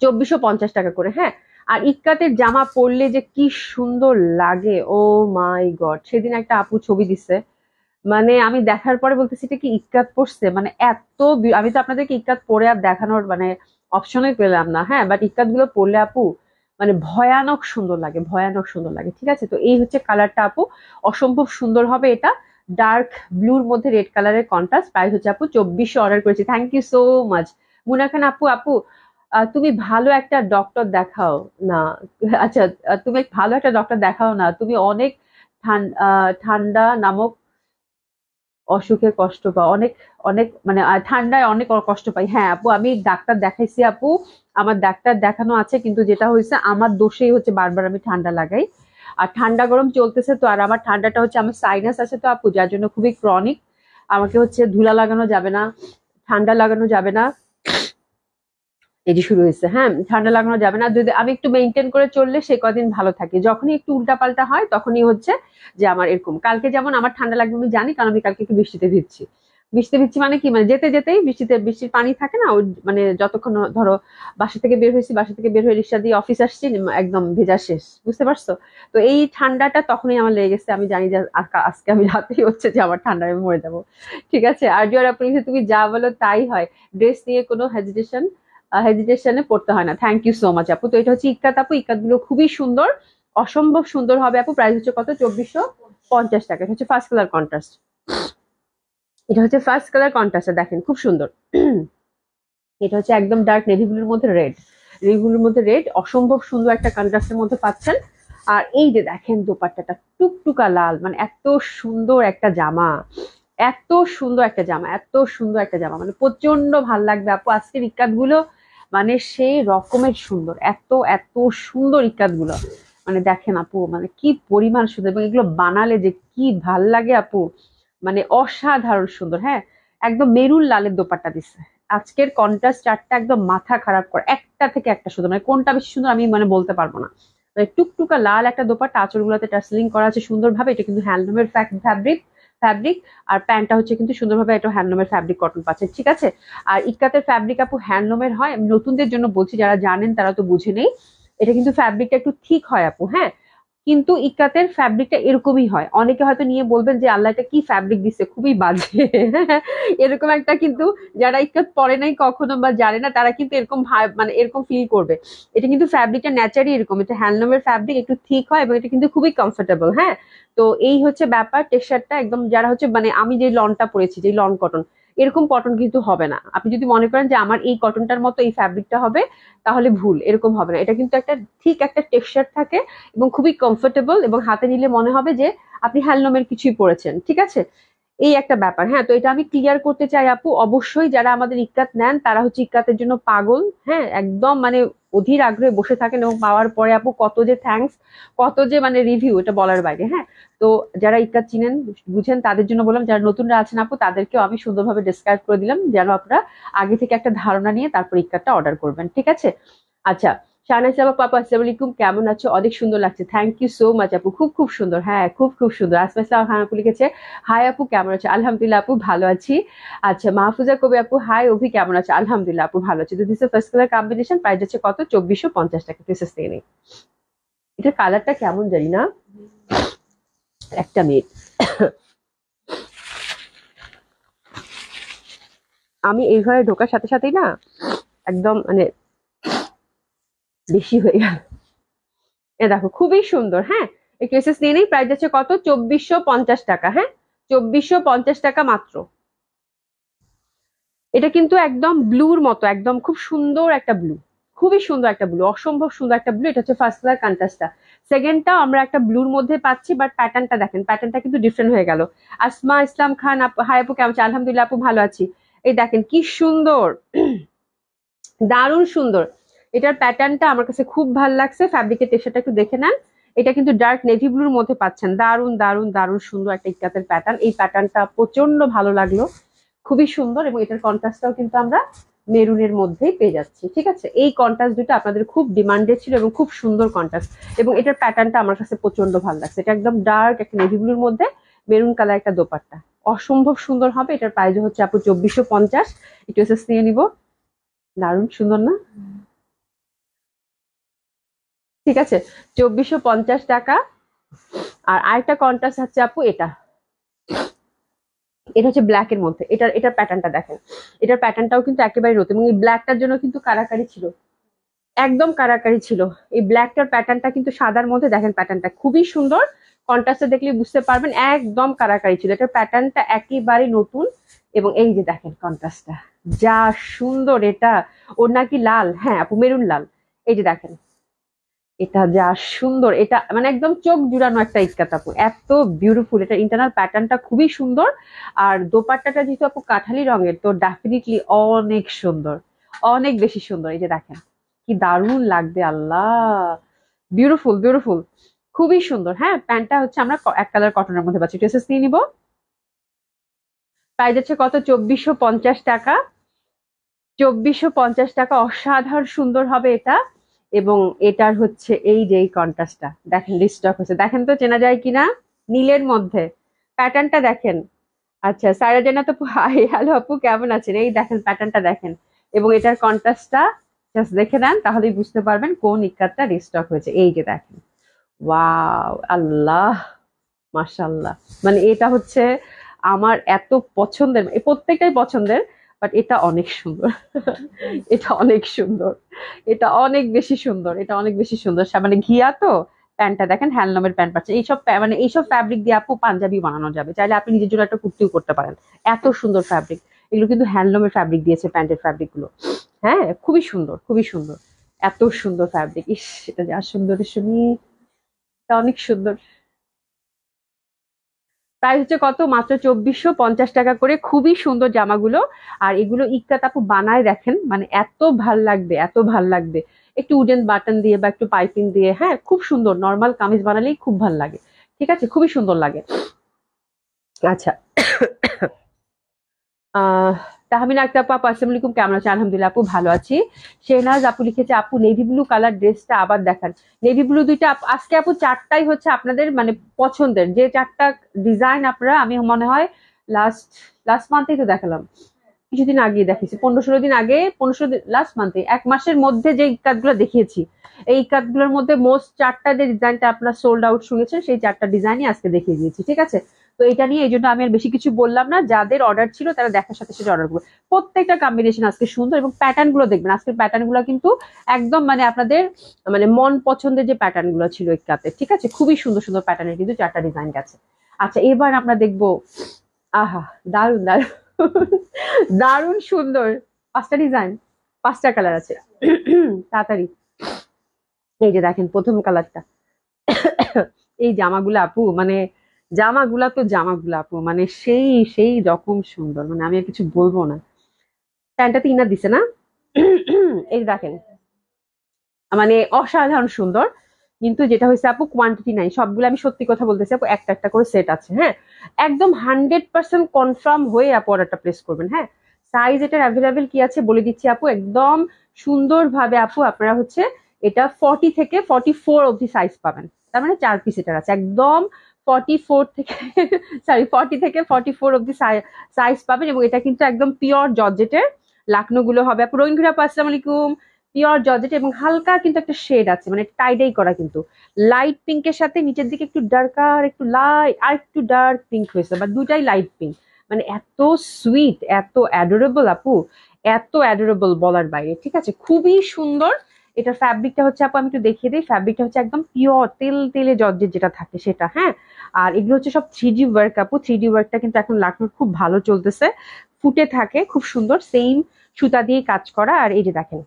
2450 টাকা করে। হ্যাঁ, আর ইক্কাতের জামা পরলে যে কি সুন্দর লাগে, ও মাই গড, সেদিন একটা আপু ছবি দিছে, মানে আমি দেখার পরে বলতেছি এটা কি ইক্কাত পরছে, মানে আমি তো আপনাদেরকে ইক্কাত পরে আর দেখানোর মানে অপশনই পেলাম না। হ্যাঁ, বাট ইক্কাত গুলো পরলে আপু মানে ভয়ানক সুন্দর লাগে, ভয়ানক সুন্দর লাগে, ঠিক আছে? তো এই হচ্ছে কালারটা আপু, অসম্ভব সুন্দর হবে এটা, ডার্ক ব্লুর মধ্যে রেড কালারের কন্ট্রাস্ট। প্রাইস হচ্ছে আপু 2400, অর্ডার করেছি, থ্যাংক ইউ সো মাচ। মুনা খান আপু, আপু তুমি ভালো একটা ডক্টর দেখাও না। আচ্ছা, তুমি ভালো একটা ডক্টর দেখাও না, তুমি অনেক ঠান্ডা নামক অসুখে কষ্ট পাই অনেক, অনেক মানে ঠান্ডায় অনেক কষ্ট পাই। হ্যাঁ আপু, আমি ডাক্তার দেখাইছি আপু, আমার ডাক্তার দেখানো আছে, কিন্তু যেটা হয়েছে আমার দোষেই হচ্ছে বারবার আমি ঠান্ডা লাগাই। আর ঠান্ডা গরম চলতেছে তো, আর আমার ঠান্ডাটা হচ্ছে আমার সাইনাস আছে তো আপু, যার জন্য খুবই ক্রনিক। আমাকে হচ্ছে ধুলা লাগানো যাবে না, ঠান্ডা লাগানো যাবে না। এই যে শুরু হয়েছে, হ্যাঁ ঠান্ডা লাগানো যাবে না, যদি আমি একটু মেনটেন করে চললে সে কদিন ভালো থাকে, যখনই একটু উল্টাপাল্টা হয় তখনই হচ্ছে যে আমার এরকম। কালকে যেমন আমার ঠান্ডা লাগবে আমি জানি, কারণ আমি কালকে একটু বৃষ্টিতে ভিজছি। বৃষ্টিতে ভিজছি মানে কি, মানে যেতে যেতেই বৃষ্টিতে, বৃষ্টির পানি থাকে না ওই, মানে যতক্ষণ ধরো বাসা থেকে বের হয়েছি, বাসা থেকে বের হয়ে রিক্সা দিয়ে অফিস আসছি, একদম ভেজা শেষ, বুঝতে পারছো? তো এই ঠান্ডাটা তখনই আমার লেগে গেছে, আমি জানি যে আজকে আমি রাতেই হচ্ছে যে আমার ঠান্ডায় আমি মরে যাবো। ঠিক আছে, আর জোর আপনি, তুমি যা বলো তাই হয়। ড্রেস নিয়ে কোনো হেজিটেশনে পড়তে হয় না। থ্যাংক ইউ সো মাচ আপু। তো এটা হচ্ছে ইক্কাত আপু, ইক্কাত গুলো খুবই সুন্দর, অসম্ভব সুন্দর হবে আপু। প্রাইস হচ্ছে কত, 2450 টাকা। এটা হচ্ছে ফার্স্ট কালার কন্ট্রাস্ট, এটা হচ্ছে ফার্স্ট কালার কন্ট্রাস্ট, দেখেন খুব সুন্দর। এটা হচ্ছে একদম ডার্ক নেভি ব্লুর মধ্যে রেড, নেভি ব্লুর মধ্যে রেড, অসম্ভব সুন্দর একটা কন্ট্রাস্টের মধ্যে পাচ্ছেন। আর এই যে দেখেন দোপাট্টাটা টুকটুকা লাল, মানে এত সুন্দর একটা জামা, এত সুন্দর একটা জামা, এত সুন্দর একটা জামা, মানে প্রচন্ড ভাল লাগবে আপু। আজকের ইক্কাত গুলো মানে সেই রকমের সুন্দর, এত এত সুন্দর ইক্কাত গুলো, মানে দেখেন আপু, মানে কি পরিমাণ সুন্দর, এবং এগুলো বানালে যে কি ভাল লাগে আপু, মানে অসাধারণ সুন্দর। হ্যাঁ, একদম মেরুন লালের দোপাট্টা দিচ্ছে। আজকের কন্ট্রাস্ট চারটা একদম মাথা খারাপ করে, একটা থেকে একটা সুন্দর, মানে কোনটা বেশি সুন্দর আমি মানে বলতে পারবো না। মানে টুকটুকা লাল একটা দোপাট্টা, আঁচল গুলোতে টাসলিং করা আছে সুন্দরভাবে, এটা কিন্তু হ্যান্ডলুমের ফ্যাব্রিক ফ্যাব্রিক আর প্যান্টটা হচ্ছে কিন্তু সুন্দরভাবে এটা হ্যান্ডলুমের ফ্যাব্রিক কটন পাচ্ছে, ঠিক আছে। আর ইক্কাতের ফ্যাব্রিক আপু হ্যান্ডলুমের হয়, আমি নতুনদের জন্য বলছি, যারা জানেন তারা তো বুঝে নেই। এটা কিন্তু ফ্যাব্রিকটা একটু ঠিক হয় আপু, হ্যাঁ। কিন্তু ইক্কাতের ফ্যাব্রিকটা এরকমই হয়, অনেকে হয়তো নিয়ে বলবেন যে আল্লাহ এটা কি ফ্যাব্রিক দিচ্ছে, খুবই বাজে। এরকম একটা কিন্তু, যারা ইক্কাত পরে নাই কখনো বা জানে না, তারা কিন্তু এরকম মানে এরকম ফিল করবে। এটা কিন্তু ফ্যাব্রিকটা ন্যাচারই এরকম, এটা হ্যান্ডলুমের ফ্যাব্রিক, একটু ঠিক হয় এবং এটা কিন্তু খুবই কমফোর্টেবল, হ্যাঁ। তো এই হচ্ছে ব্যাপার, টেক্সচারটা একদম, যারা হচ্ছে মানে আমি যে লনটা পরেছি, যে লন কটন, এরকম কটন কিন্তু হবে না। আপনি যদি মনে করেন যে আমার এই কটনটার মতো এই ফ্যাব্রিকটা হবে, তাহলে ভুল, এরকম হবে না। এটা কিন্তু একটা ঠিক একটা টেক্সচার থাকে এবং খুবই কমফোর্টেবল, এবং হাতে নিলে মনে হবে যে আপনি হ্যান্ডলুমের কিছুই পরেছেন, ঠিক আছে। এই একটা ব্যাপার, হ্যাঁ। তো এটা আমি ক্লিয়ার করতে চাই আপু, অবশ্যই যারা আমাদের ইক্কাত নেন তারা হচ্ছে ইক্কাতের জন্য পাগল, হ্যাঁ একদম, মানে অধীর আগ্রহে বসে থাকেন, এবং পাওয়ার পরে আপু কত যে থ্যাঙ্কস, কত যে মানে রিভিউ, এটা বলার বাইরে, হ্যাঁ। তো যারা ইক্কাত চিনেন বুঝেন তাদের জন্য বললাম, যারা নতুনরা আছেন আপু তাদেরকেও আমি সুন্দরভাবে ডিসক্রাইব করে দিলাম, যেন আপনারা আগে থেকে একটা ধারণা নিয়ে তারপর ইক্কাতটা অর্ডার করবেন, ঠিক আছে। আচ্ছা, শাহনাজ আপু, আপু আসসালামু আলাইকুম, কেমন আছো? অনেক সুন্দর লাগছে, থ্যাংক ইউ সো মাচ আপু, খুব খুব সুন্দর, হ্যাঁ খুব খুব সুন্দর। আসমা ইসলাম খান আপু লিখেছে, হাই আপু কেমন আছো? আলহামদুলিল্লাহ আপু ভালো আছি। আচ্ছা, মাহফুজা কবি আপু, হাই অভি কেমন আছো? আলহামদুলিল্লাহ আপু ভালো আছি। তো this first colour combination, price হচ্ছে কত, 2450 টাকা। পিসেস থেকে নেই, এটার কালারটা কেমন জানি না, একটা মিনিট। আমি এই ঘরে ঢোকার সাথে সাথেই না একদম মানে বেশি হয়ে গেল। এ দেখো খুবই সুন্দর, হ্যাঁ। এই কেসেস নিয়ে নেই, প্রাইস আছে কত, 2450 টাকা, হ্যাঁ 2450 টাকা মাত্র। এটা কিন্তু একদম ব্লুর মতো, একদম খুব সুন্দর একটা ব্লু, খুবই সুন্দর একটা ব্লু, অসম্ভব সুন্দর একটা ব্লু। এটা হচ্ছে ফার্স্ট কালার কন্ট্রাস্টটা। সেকেন্ডটাও আমরা একটা ব্লুর মধ্যে পাচ্ছি, বাট প্যাটার্নটা দেখেন, প্যাটার্নটা কিন্তু ডিফারেন্ট হয়ে গেল। আসমা ইসলাম খান আপু, হাই আপু কেমন আছো? আলহামদুলিল্লাহ আপু ভালো আছি। এই দেখেন কি সুন্দর, দারুণ সুন্দর। এটার প্যাটার্নটা আমার কাছে খুব ভালো লাগছে, ফ্যাব্রিকের টেক্সচারটা একটু দেখে নেন। এটা কিন্তু ডার্ক নেভি ব্লুর মধ্যে পাচ্ছেন, দারুণ দারুণ দারুণ সুন্দর একটা ইক্কাতের প্যাটার্ন। এই প্যাটার্নটা প্রচন্ড ভালো লাগলো, খুবই সুন্দর, এবং এটার কন্ট্রাস্টটাও কিন্তু আমরা মেরুনের মধ্যেই পেয়ে যাচ্ছি, ঠিক আছে। এই কন্ট্রাস্ট দুটো আপনাদের খুব ডিমান্ডেড ছিল এবং খুব সুন্দর কন্ট্রাস্ট, এবং এটার প্যাটার্নটা আমার কাছে প্রচন্ড ভালো লাগছে। এটা একদম ডার্ক একটা নেভি ব্লুর মধ্যে মেরুন কালার একটা দোপাট্টা, অসম্ভব সুন্দর হবে। এটার প্রাইস হচ্ছে আপু 2450। একটু এসএস নিয়ে নিব, দারুণ সুন্দর না? ঠিক আছে, 2450 টাকা। আর আরেকটা কন্ট্রাস্ট হচ্ছে আপু এটা, এটা হচ্ছে ব্ল্যাক এর মধ্যে, এটার প্যাটার্নটা দেখেন, এটার প্যাটার্নটাও কিন্তু একেবারে নতুন, এবং এই ব্ল্যাকটার জন্য কিন্তু কারাকারি ছিল, একদম কারাকারি ছিল। এই ব্ল্যাকটার প্যাটার্নটা কিন্তু সাদার মধ্যে, দেখেন প্যাটার্নটা খুবই সুন্দর, কন্ট্রাস্টে দেখলে বুঝতে পারবেন, একদম কারাকারি ছিল। এটার প্যাটার্নটা একেবারে নতুন, এবং এই যে দেখেন কন্ট্রাস্টটা যা সুন্দর। এটা ওর নাকি লাল, হ্যাঁ আপু মেরুন লাল, এই যে দেখেন এটা যা সুন্দর, এটা মানে একদম চোখ জুড়ানো একটা ইক্কাত আপু, এত বিউটিফুল। এটা ইন্টারনাল প্যাটার্নটা খুবই সুন্দর। আর দোপাট্টাটা যেহেতু আপু কাঠালি রঙের, তো ডেফিনেটলি অনেক সুন্দর, অনেক বেশি সুন্দর। এই যে দেখেন কি দারুণ লাগবে, আল্লাহ, বিউটিফুল বিউটিফুল, খুবই সুন্দর। হ্যাঁ, প্যান্টটা হচ্ছে আমরা এক কালার কটনের মধ্যে পাচ্ছি, ড্রেসেস নিয়ে নিবো। প্রাইস হচ্ছে কত, 2450 টাকা। 2450 টাকা, অসাধারণ সুন্দর হবে এটা। এবং এটার হচ্ছে এই যে এই কন্ট্রাস্টটা দেখেন, রিস্টক হচ্ছে, দেখেন তো চেনা যায় কিনা, নীলের মধ্যে প্যাটার্নটা দেখেন। আচ্ছা, সাইরা জান্নাত আপু হাই, হ্যালো আপু, কেমন আছেন? এই দেখেন প্যাটার্নটা দেখেন, এবং এটার কন্ট্রাস্টটা জাস্ট দেখে নেন, তাহলেই বুঝতে পারবেন কোন ইক্কাতটা রিস্টক হয়েছে। এই যে দেখেন, ওয়াও, আল্লাহ, মাশাআল্লাহ। মানে এটা হচ্ছে আমার এত পছন্দের, এই প্রত্যেকটাই পছন্দের, বাট এটা অনেক সুন্দর। এটা অনেক সুন্দর, এটা অনেক বেশি সুন্দর, এটা অনেক বেশি সুন্দর। মানে ঘিয়া তো, প্যান্টটা দেখেন হ্যান্ডলুমের প্যান্ট পাচ্ছে। এইসব মানে এইসব ফ্যাব্রিক দিয়ে আপু পাঞ্জাবি বানানো যাবে, চাইলে আপনি নিজের জন্য একটা কুর্তিও করতে পারেন। এত সুন্দর ফ্যাব্রিক, এগুলো কিন্তু হ্যান্ডলুমের ফ্যাব্রিক দিয়েছে, প্যান্টের ফ্যাব্রিক গুলো। হ্যাঁ, খুবই সুন্দর, খুবই সুন্দর, এত সুন্দর ফ্যাব্রিক। ইস, এটা যা সুন্দর শুনি, এটা অনেক সুন্দর। প্রাইস হচ্ছে কত, মাত্র 2450 টাকা করে, খুবই সুন্দর জামাগুলো। আর এগুলো ইক্কাত আপু বানায় দেখেন, মানে এত ভাল লাগবে, এত ভাল লাগবে। একটু উডেন বাটন দিয়ে বা একটু পাইপিং দিয়ে, হ্যাঁ, খুব সুন্দর। নর্মাল কামিজ বানালেই খুব ভাল লাগে, ঠিক আছে, খুবই সুন্দর লাগে। আচ্ছা, আহ তাহমিনা একটা আপু, আপু আসসালামু আলাইকুম, কেমন আছেন? আলহামদুলিল্লাহ আপু, ভালো আছি। শেহনাজ আপু লিখেছে, আপু নেভি ব্লু কালার ড্রেসটা আবার দেখান। নেভি ব্লু দুইটা আজকে আপু চারটাই হচ্ছে আপনাদের মানে পছন্দের, যে চারটা ডিজাইন আপনারা, আমি মনে হয় লাস্ট লাস্ট মান্থেই তো দেখালাম, কিছুদিন আগে দেখেছি, 15-16 দিন আগে, 15-16 দিন, লাস্ট মান্থে, এক মাসের মধ্যে যে কাটগুলো দেখিয়েছি, এই কাটগুলোর মধ্যে মোস্ট চারটা যে ডিজাইনটা আপনারা সোল্ড আউট শুনেছেন, সেই চারটা ডিজাইনই আজকে দেখিয়ে দিয়েছি, ঠিক আছে। তো এটা নিয়ে এই জন্য আমি আর বেশি কিছু বললাম না, যাদের অর্ডার ছিল তারা দেখার সাথে সাথে অর্ডার করবে। প্রত্যেকটা কম্বিনেশন আজকে সুন্দর, এবং প্যাটার্ন গুলো দেখবেন, আজকের প্যাটার্ন গুলো কিন্তু একদম মানে আপনাদের মানে মন পছন্দের যে প্যাটার্ন গুলো ছিল এই কাতে, ঠিক আছে, খুবই সুন্দর সুন্দর প্যাটার্নের কিন্তু চারটা ডিজাইন গেছে। আচ্ছা, এবার আমরা দেখবো, আহা, দারুন দারুন, দারুণ সুন্দর, পাঁচটা ডিজাইন, পাঁচটা কালার আছে। তাড়াতাড়ি, এই যে দেখেন প্রথম কালারটা। এই জামাগুলো আপু মানে, জামাগুলা তো জামাগুলা আপু মানে সেই সেই রকম সুন্দর, মানে আমি আর কিছু বলবো না। প্যান্টটাতে ইনার দিছে না? এই যে দেখেন, মানে অসাধারণ সুন্দর। কিন্তু যেটা হয়েছে আপু, কোয়ান্টিটি নাই, সবগুলো আমি সত্যি কথা বলতেছি আপু, একটা একটা করে সেট আছে, হ্যাঁ। একদম 100% কনফার্ম হয়ে আপু অর্ডারটা প্লেস করবেন, হ্যাঁ। সাইজ এটার অ্যাভেলেবেল কি আছে বলে দিচ্ছি আপু, একদম সুন্দরভাবে আপু, আপনারা হচ্ছে এটা 40 থেকে 44 অবধি সাইজ পাবেন, তার মানে 4 পিস এটার আছে, একদম 44 থেকে সরি 40 থেকে 44 অবধি সাইজ পাবেন। এবং এটা কিন্তু একদম পিওর জর্জেটের লাকনো গুলো হবে আপু। রোহিন আপু আসসালামু আলাইকুম, পিওর জর্জেট, এবং হালকা কিন্তু একটা শেড আছে, মানে টাইডাই করা কিন্তু, লাইট পিঙ্কের সাথে নিচের দিকে একটু ডার্কার, একটু লাইট, আর একটু ডার্ক পিঙ্ক হয়েছে, বা দুটাই লাইট পিঙ্ক। মানে এত সুইট, এত অ্যাডোরেবল আপু, এত অ্যাডোরেবল বলার বাইরে, ঠিক আছে, খুবই সুন্দর। এটার ফ্যাব্রিকটা হচ্ছে আপু, আমি একটু দেখিয়ে দিই, ফ্যাব্রিকটা হচ্ছে একদম পিওর তেল তেলে জর্জেট যেটা থাকে সেটা, হ্যাঁ। আর এগুলো হচ্ছে সব 3D ওয়ার্ক আপু, 3D ওয়ার্কটা কিন্তু এখন লাকনোর খুব ভালো চলতেছে, ফুটে থাকে, খুব সুন্দর, সেম সুতা দিয়ে কাজ করা। আর এই যে দেখেন,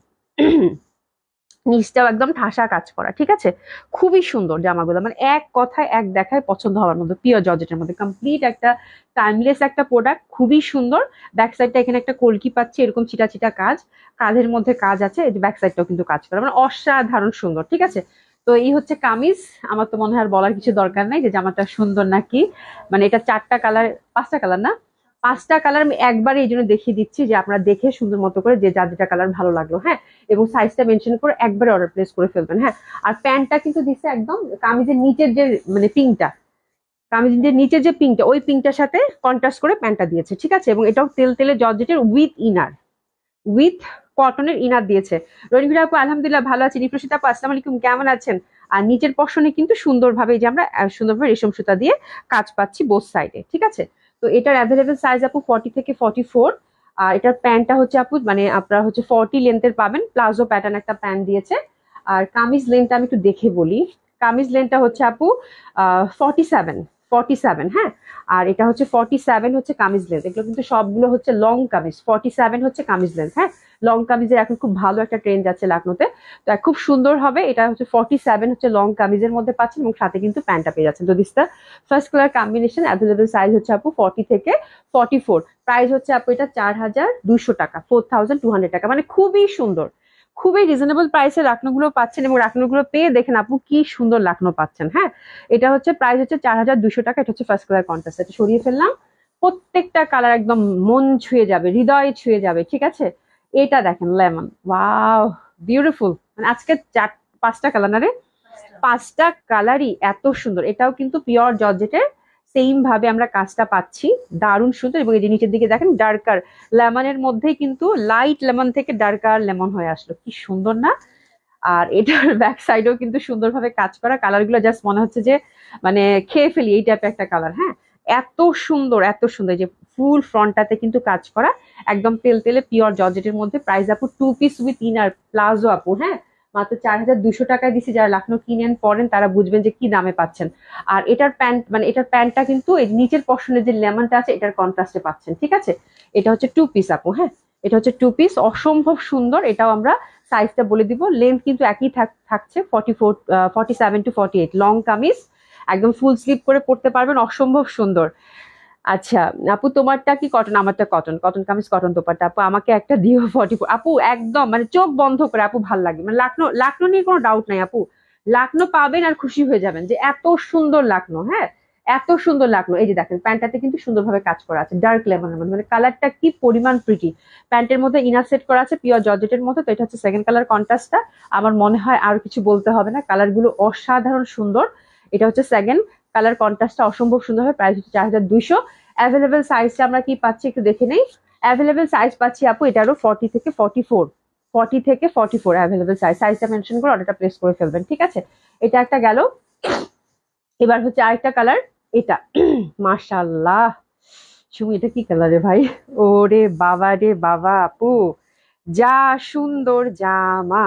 নিচটাও একদম ঠাসা কাজ করা, ঠিক আছে, খুবই সুন্দর জামাগুলো, মানে এক কথায় এক দেখায় পছন্দ হওয়ার মধ্যে, পিওর জর্জেটের মধ্যে কমপ্লিট একটা টাইমলেস একটা প্রোডাক্ট, খুবই সুন্দর। ব্যাক সাইডটা এখানে একটা কলকি পাচ্ছি, এরকম ছিটা ছিটা কাজ, কাঁধের মধ্যে কাজ আছে, এই যে ব্যাক সাইডটাও কিন্তু কাজ করা, মানে অসাধারণ সুন্দর, ঠিক আছে। তো এই হচ্ছে কামিজ, আমার তো মনে হয় আর বলার কিছু দরকার নাই যে জামাটা সুন্দর নাকি। মানে এটা চারটা কালার, পাঁচটা কালার না, পাঁচটা কালার আমি একবারে এই জন্য দেখিয়ে দিচ্ছি যে আপনারা দেখে সুন্দর মতো করে যে যার যেটা কালার ভালো লাগলো, হ্যাঁ, এবং সাইজটা মেনশন করে একবারে অর্ডার প্লেস করে ফেলবেন, হ্যাঁ। আর প্যান্টটা কিন্তু দিচ্ছে একদম কামিজের নিচের যে মানে পিংটা, কামিজের নিচের যে পিংটা, ওই পিংটার সাথে কন্ট্রাস্ট করে প্যান্টটা দিয়েছে, ঠিক আছে, এবং এটাও তেল তেলে জর্জেটের উইথ ইনার, উইথ কটনের ইনার দিয়েছে। রণবীর আপু আলহামদুলিল্লাহ ভালো আছি। নিপ্রসিত আপু আসসালামু আলাইকুম, কেমন আছেন? আর নিচের পশনে কিন্তু সুন্দরভাবে এই যে আমরা সুন্দরভাবে রেশম সুতা দিয়ে কাজ পাচ্ছি বোথ সাইডে, ঠিক আছে। তো এটার অ্যাভেলেবেল সাইজ আপু 40 থেকে 44। আর এটার প্যান্টটা হচ্ছে আপু মানে আপনারা হচ্ছে 40 লেন্থের পাবেন, প্লাজো প্যাটার্ন একটা প্যান্ট দিয়েছে। আর কামিজ লেন্থটা আমি একটু দেখে বলি, কামিজ লেন্থটা হচ্ছে আপু 47, 47, হ্যাঁ। আর এটা হচ্ছে 47 হচ্ছে কামিজ লেন্থ, এগুলো কিন্তু সবগুলো হচ্ছে লং কামিজ। 47 হচ্ছে কামিজ লেন্থ, হ্যাঁ। লং কামিজের এখন খুব ভালো একটা ট্রেন্ড যাচ্ছে লাকনোতে, তো খুব সুন্দর হবে। এটা হচ্ছে 47 হচ্ছে লং কামিজের মধ্যে পাচ্ছেন, এবং সাথে কিন্তু প্যান্টটা পেয়ে যাচ্ছেন। তো this the first colour combination. Available size হচ্ছে আপু 40 থেকে 44। প্রাইস হচ্ছে আপু এটা 4200 টাকা, 4200 টাকা, মানে খুবই সুন্দর, খুবই রিজনেবল প্রাইসে লাকনোগুলো পাচ্ছেন। এবং লাকনোগুলো পেয়ে দেখেন আপু কি সুন্দর লাকনো পাচ্ছেন, হ্যাঁ। এটা হচ্ছে প্রাইস হচ্ছে 4200 টাকা। এটা হচ্ছে ফার্স্ট কালার কন্ট্রাস্ট, এটা সরিয়ে ফেললাম। প্রত্যেকটা কালার একদম মন ছুঁয়ে যাবে, হৃদয় ছুঁয়ে যাবে, ঠিক আছে। এটা দেখেন লেমন, ওয়াও বিউটিফুল। মানে আজকে 5টা কালার না রে, 5টা কালারই এত সুন্দর। এটাও কিন্তু পিওর জর্জেটের, সেম ভাবে আমরা কাজটা পাচ্ছি, দারুণ সুন্দর। এবং এই যে নিচের দিকে দেখেন ডার্কার লেমনের মধ্যেই কিন্তু লাইট লেমন থেকে ডার্কার লেমন হয়ে আসলো, কি সুন্দর না। আর এটার ব্যাক সাইডেও কিন্তু সুন্দরভাবে কাজ করা, কালার গুলো জাস্ট মনে হচ্ছে যে মানে খেয়ে ফেলি এই টাইপের একটা কালার, হ্যাঁ। এত সুন্দর, এত সুন্দর। যে ফুল ফ্রন্টটাতে কিন্তু কাজ করা, একদম তেল তেলে পিওর জর্জেটের মধ্যে। প্রাইস আপু 2 পিস উইথ ইনার প্লাজো আপু, হ্যাঁ, মাত্র 4200 টাকায় দিছি। যারা লাকনো কিনেন পরেন তারা বুঝবেন যে কি দামে পাচ্ছেন। আর এটার প্যান্ট, মানে এটার প্যান্টটা কিন্তু এই নিচের পশনের যে লেমনটা আছে এটার কন্ট্রাস্টে পাচ্ছেন, ঠিক আছে। এটা হচ্ছে 2 পিস আপু, হ্যাঁ, এটা হচ্ছে 2 পিস, অসম্ভব সুন্দর। এটাও আমরা সাইজটা বলে দিব, লেন্থ কিন্তু একই থাকছে 47 টু 48, লং কামিজ, একদম ফুল স্লিভ করে পড়তে পারবেন, অসম্ভব সুন্দর। আচ্ছা আপু তোমারটা কি কটন? আমারটা cotton, cotton kameez cotton dupatta. আপু আমাকে একটা দিও 44 আপু, একদম মানে চোখ বন্ধ করে আপু, ভাল লাগে। মানে লাকনো, লাকনো নিয়ে কোনো ডাউট নাই আপু, লাকনো পাবেন আর খুশি হয়ে যাবেন যে এত সুন্দর লাকনো, হ্যাঁ, এত সুন্দর লাকনো। এই যে দেখেন প্যান্টটাতে কিন্তু সুন্দরভাবে কাজ করা আছে, ডার্ক লেমনের মধ্যে, মানে কালারটা কি পরিমাণ প্রিটি। প্যান্টের মধ্যে ইনার সেট করা আছে পিওর জর্জেটের মধ্যে। তো এটা হচ্ছে সেকেন্ড কালার কন্ট্রাস্টটা। আমার মনে হয় আর কিছু বলতে হবে না, কালার গুলো অসাধারণ সুন্দর। এটা হচ্ছে সেকেন্ড কালার কন্ট্রাস্টটা, অসম্ভব সুন্দর হবে। প্রাইস হচ্ছে 4200। অ্যাভেলেবেল সাইজটা আমরা কি পাচ্ছি একটু দেখে নেই। অ্যাভেলেবেল সাইজ পাচ্ছি আপু এটারও 40 থেকে 44, 40 থেকে 44 অ্যাভেলেবেল সাইজ। সাইজটা মেনশন করে অর্ডারটা প্লেস করে ফেলবেন, ঠিক আছে। এটা একটা গেল। এবার হচ্ছে আরেকটা কালার, এটা মাশাআল্লাহ সুমি, এটা কি কালার রে ভাই, ওরে বাবা রে বাবা আপু, যা সুন্দর জামা,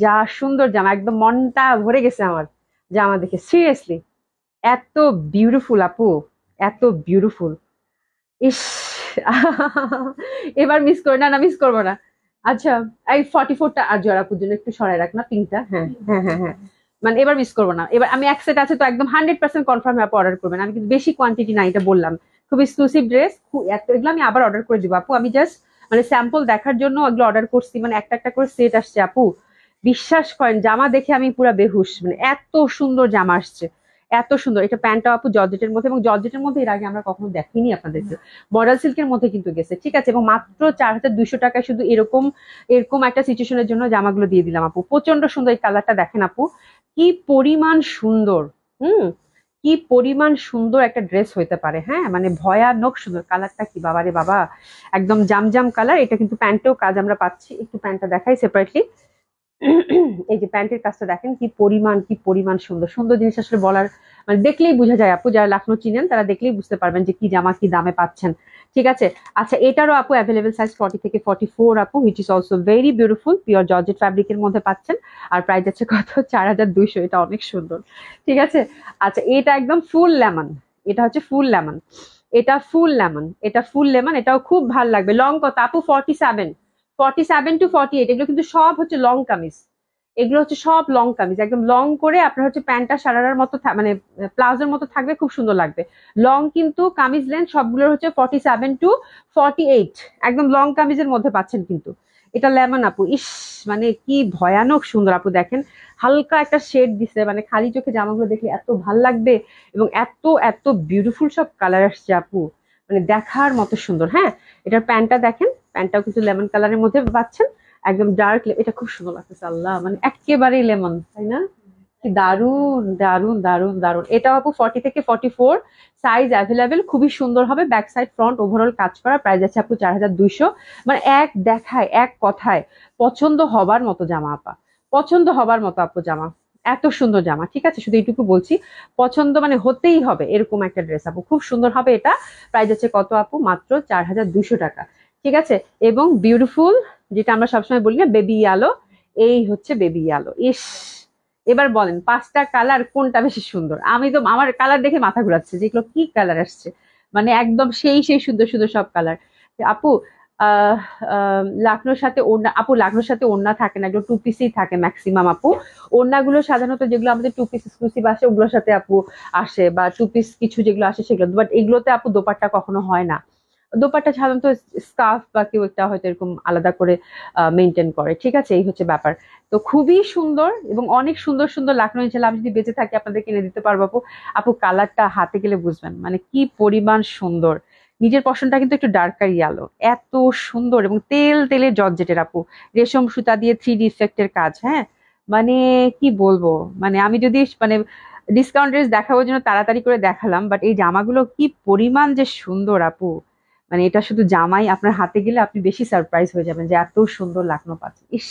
যা সুন্দর জামা, একদম মনটা ভরে গেছে আমার জামা দেখে, সিরিয়াসলি এত বিউটিফুল আপু, এত বিউটিফুল। ইস এবার মিস করে না, না মিস করবো না। আচ্ছা এই 44টা আর জোড়াপুর জন্য একটু সরাই রাখ না, পিঙ্কটা, হ্যাঁ হ্যাঁ হ্যাঁ হ্যাঁ, মানে এবার মিস করবো না। এবার আমি এক সেট আছে তো একদম 100% কনফার্ম আপু অর্ডার করবেন। আমি কিন্তু বেশি কোয়ান্টিটি না, এটা বললাম, খুব এক্সক্লুসিভ ড্রেস, এগুলো আমি আবার অর্ডার করে দিব আপু। আমি জাস্ট মানে স্যাম্পল দেখার জন্য এগুলো অর্ডার করছি, মানে একটা একটা করে সেট আসছে আপু। বিশ্বাস করেন জামা দেখে আমি পুরা বেহুশ, মানে এত সুন্দর জামা আসছে, এত সুন্দর। এটা প্যান্টটা আপু জর্জেটের মধ্যে, এবং জর্জেটের মধ্যে এর আগে আমরা কখনো দেখিনি আপনাদেরকে, মডেল সিল্কের মধ্যে কিন্তু গেছে, ঠিক আছে। এবং মাত্র 4200 টাকায় শুধু এরকম এরকম একটা সিচুয়েশনের জন্য জামাগুলো দিয়ে দিলাম আপু। প্রচন্ড সুন্দর, এই কালারটা দেখেন আপু, কি পরিমাণ সুন্দর, হুম, কি পরিমাণ সুন্দর একটা ড্রেস হইতে পারে, হ্যাঁ, মানে ভয়ানক সুন্দর। কালারটা কি বাবা রে বাবা, একদম জামজাম কালার। এটা কিন্তু প্যান্টেও কাজ আমরা পাচ্ছি, একটু প্যান্টটা দেখাই সেপারেটলি। এই যে প্যান্টের কাজটা দেখেন কি পরিমাণ, কি পরিমাণ সুন্দর। সুন্দর জিনিস আসলে বলার মানে দেখলেই বোঝা যায় আপু, যারা লাকনো চিনেন তারা দেখলেই বুঝতে পারবেন যে কি জামা কি দামে পাচ্ছেন, ঠিক আছে। আচ্ছা এটারও আপু অ্যাভেলেবেল সাইজ 40 থেকে 44 আপু, which is also very beautiful, pure georgette ফ্যাব্রিকের মধ্যে পাচ্ছেন। আর প্রাইস আছে কত, 4200। এটা অনেক সুন্দর, ঠিক আছে। আচ্ছা এটা একদম ফুল লেমন, এটা হচ্ছে ফুল লেমন, এটা ফুল লেমন, এটা ফুল লেমন, এটাও খুব ভালো লাগবে। লং কত আপু? 47, 47 টু 48। এগুলো কিন্তু সব হচ্ছে লং কামিজ, এগুলো হচ্ছে সব লং কামিজ, একদম লং করে আপনার হচ্ছে প্যান্টটা সারারার মতো মানে প্লাজোর মতো থাকবে, খুব সুন্দর লাগবে। লং কিন্তু কামিজ লেন্থ সবগুলোর হচ্ছে 47 টু 48, একদম লং কামিজের মধ্যে পাচ্ছেন কিন্তু। এটা লেমন আপু, ইস মানে কি ভয়ানক সুন্দর আপু, দেখেন হালকা একটা শেড দিছে, মানে খালি চোখে জামাগুলো দেখলে এত ভাল লাগবে। এবং এত এত বিউটিফুল সব কালার আসছে আপু, মানে দেখার মতো সুন্দর, হ্যাঁ। এটার প্যান্টটা দেখেন, প্যান্টটাও কিন্তু লেমন কালারের মধ্যে পাচ্ছেন, একদম ডার্ক। এটা খুব সুন্দর লাগতেছে, আল্লাহ মানে একেবারেই লেমন, তাই না? কি দারুন দারুন দারুন দারুন। এটা আপু 40 থেকে 44 সাইজ অ্যাভেলেবেল, খুবই সুন্দর হবে। ব্যাক সাইড ফ্রন্ট ওভারঅল কাজ করা। প্রাইস আছে আপু 4200। মানে এক দেখায়, এক কথায় পছন্দ হবার মতো জামা আপা, পছন্দ হবার মতো আপু জামা, এত সুন্দর জামা, ঠিক আছে। শুধু এইটুকু বলছি, পছন্দ মানে হতেই হবে এরকম একটা ড্রেস আপু, খুব সুন্দর হবে এটা। প্রাইস আছে কত আপু? মাত্র 4200 টাকা, ঠিক আছে। এবং বিউটিফুল, যেটা আমরা সবসময় বলি না বেবি ইয়ালো, এই হচ্ছে বেবি ইয়ালো। ইস এবার বলেন 5টা কালার কোনটা বেশি সুন্দর? আমি তো আমার কালার দেখে মাথা ঘুরাচ্ছে যে এগুলো কি কালার আসছে, মানে একদম সেই সেই সুন্দর সুন্দর সব কালার। আপু আহ লাকনোর সাথে ওড়না, আপু লাকনোর সাথে ওড়না থাকে না, এগুলো টু পিসই থাকে ম্যাক্সিমাম আপু। ওড়নাগুলো সাধারণত যেগুলো আমাদের টু পিস এক্সক্লুসিভ আসে ওগুলোর সাথে আপু আসে, বা টু পিস কিছু যেগুলো আসে সেগুলো, বাট এগুলোতে আপু দোপাট্টা কখনো হয় না। দোপাট্টা সাধারণত স্কার্ফ বা কেউ একটা হয়তো এরকম আলাদা করে মেনটেন করে, ঠিক আছে, এই হচ্ছে ব্যাপার। তো খুবই সুন্দর এবং অনেক সুন্দর সুন্দর লাকনো, ইনশাল্লাহ আমি যদি বেঁচে থাকি আপনাদের কিনে দিতে পারবো আপু। আপু কালারটা হাতে গেলে বুঝবেন মানে কি পরিমাণ সুন্দর। নিজের পশনটা কিন্তু একটু ডার্কার ইয়ালো, এত সুন্দর এবং তেল তেলে জর্জেটের আপু, রেশম সুতা দিয়ে 3D ইফেক্টের কাজ, হ্যাঁ, মানে কি বলবো, মানে আমি যদি মানে ডিসকাউন্ট রেট দেখানোর জন্য তাড়াতাড়ি করে দেখালাম, বাট এই জামাগুলো কি পরিমাণ যে সুন্দর আপু, মানে এটা শুধু জামাই আপনার হাতে গেলে আপনি বেশি সারপ্রাইজ হয়ে যাবেন যে এত সুন্দর লাকনো পাচ্ছে। ইস,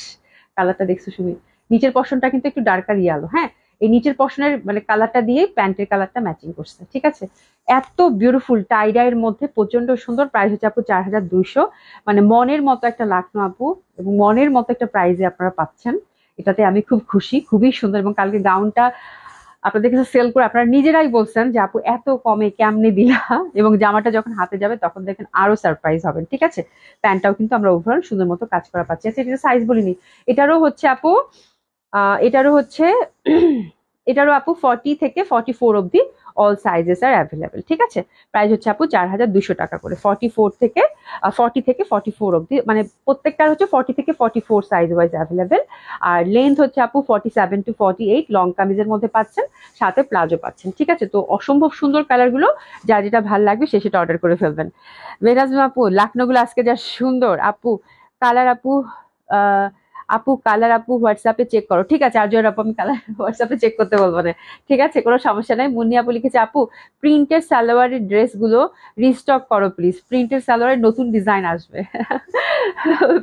কালারটা দেখছো সুমি, নিচের পশনটা কিন্তু একটু ডার্কার ইয়ালো, হ্যাঁ, এই নিচের পশনের মানে কালারটা দিয়ে প্যান্টের কালারটা ম্যাচিং করছে, ঠিক আছে। এত বিউটিফুল টাইডাইয়ের মধ্যে প্রচন্ড সুন্দর, প্রাইস হচ্ছে আপু 4200। মানে মনের মতো একটা লাকনো আপু, এবং মনের মতো একটা প্রাইজে আপনারা পাচ্ছেন, এটাতে আমি খুব খুশি, খুবই সুন্দর। এবং কালকে গাউনটা আপনাদের কাছে সেল করে আপনারা নিজেরাই বলছেন যে আপু এত কমে কেমনে দিলা, এবং জামাটা যখন হাতে যাবে তখন দেখেন আরো সারপ্রাইজ হবেন, ঠিক আছে। প্যান্টটাও কিন্তু আমরা ওভারঅল সুন্দর মতো কাজ করা পাচ্ছি। আচ্ছা, এটা সাইজ বলিনি, এটারও হচ্ছে আপু এটারও হচ্ছে এটারও আপু 40 থেকে 44 অব্দি অল সাইজেস আর অ্যাভেলেবেল, ঠিক আছে। প্রাইস হচ্ছে আপু 4200 টাকা করে, 40 থেকে 44 অব্দি, মানে প্রত্যেকটার হচ্ছে 40 থেকে 44 সাইজ ওয়াইজ অ্যাভেলেবেল। আর লেন্থ হচ্ছে আপু 47 to 48, লং কামিজের মধ্যে পাচ্ছেন, সাথে প্লাজো পাচ্ছেন, ঠিক আছে। তো অসম্ভব সুন্দর কালারগুলো, যার যেটা ভালো লাগবে সে সেটা অর্ডার করে ফেলবেন। বেনাজমা আপু লাকনোগুলো আজকে যা সুন্দর আপু, কালার আপু আহ আপু কালার আপু হোয়াটসঅ্যাপে চেক করো, ঠিক আছে। আর জয়ের আপু আমি কালার হোয়াটসঅ্যাপে চেক করতে বলবো না, ঠিক আছে, কোনো সমস্যা নাই। মুন্নি আপু লিখেছে আপু প্রিন্টের সালোয়ারের ড্রেসগুলো রিস্টক করো প্লিজ, প্রিন্টের সালোয়ারের নতুন ডিজাইন আসবে।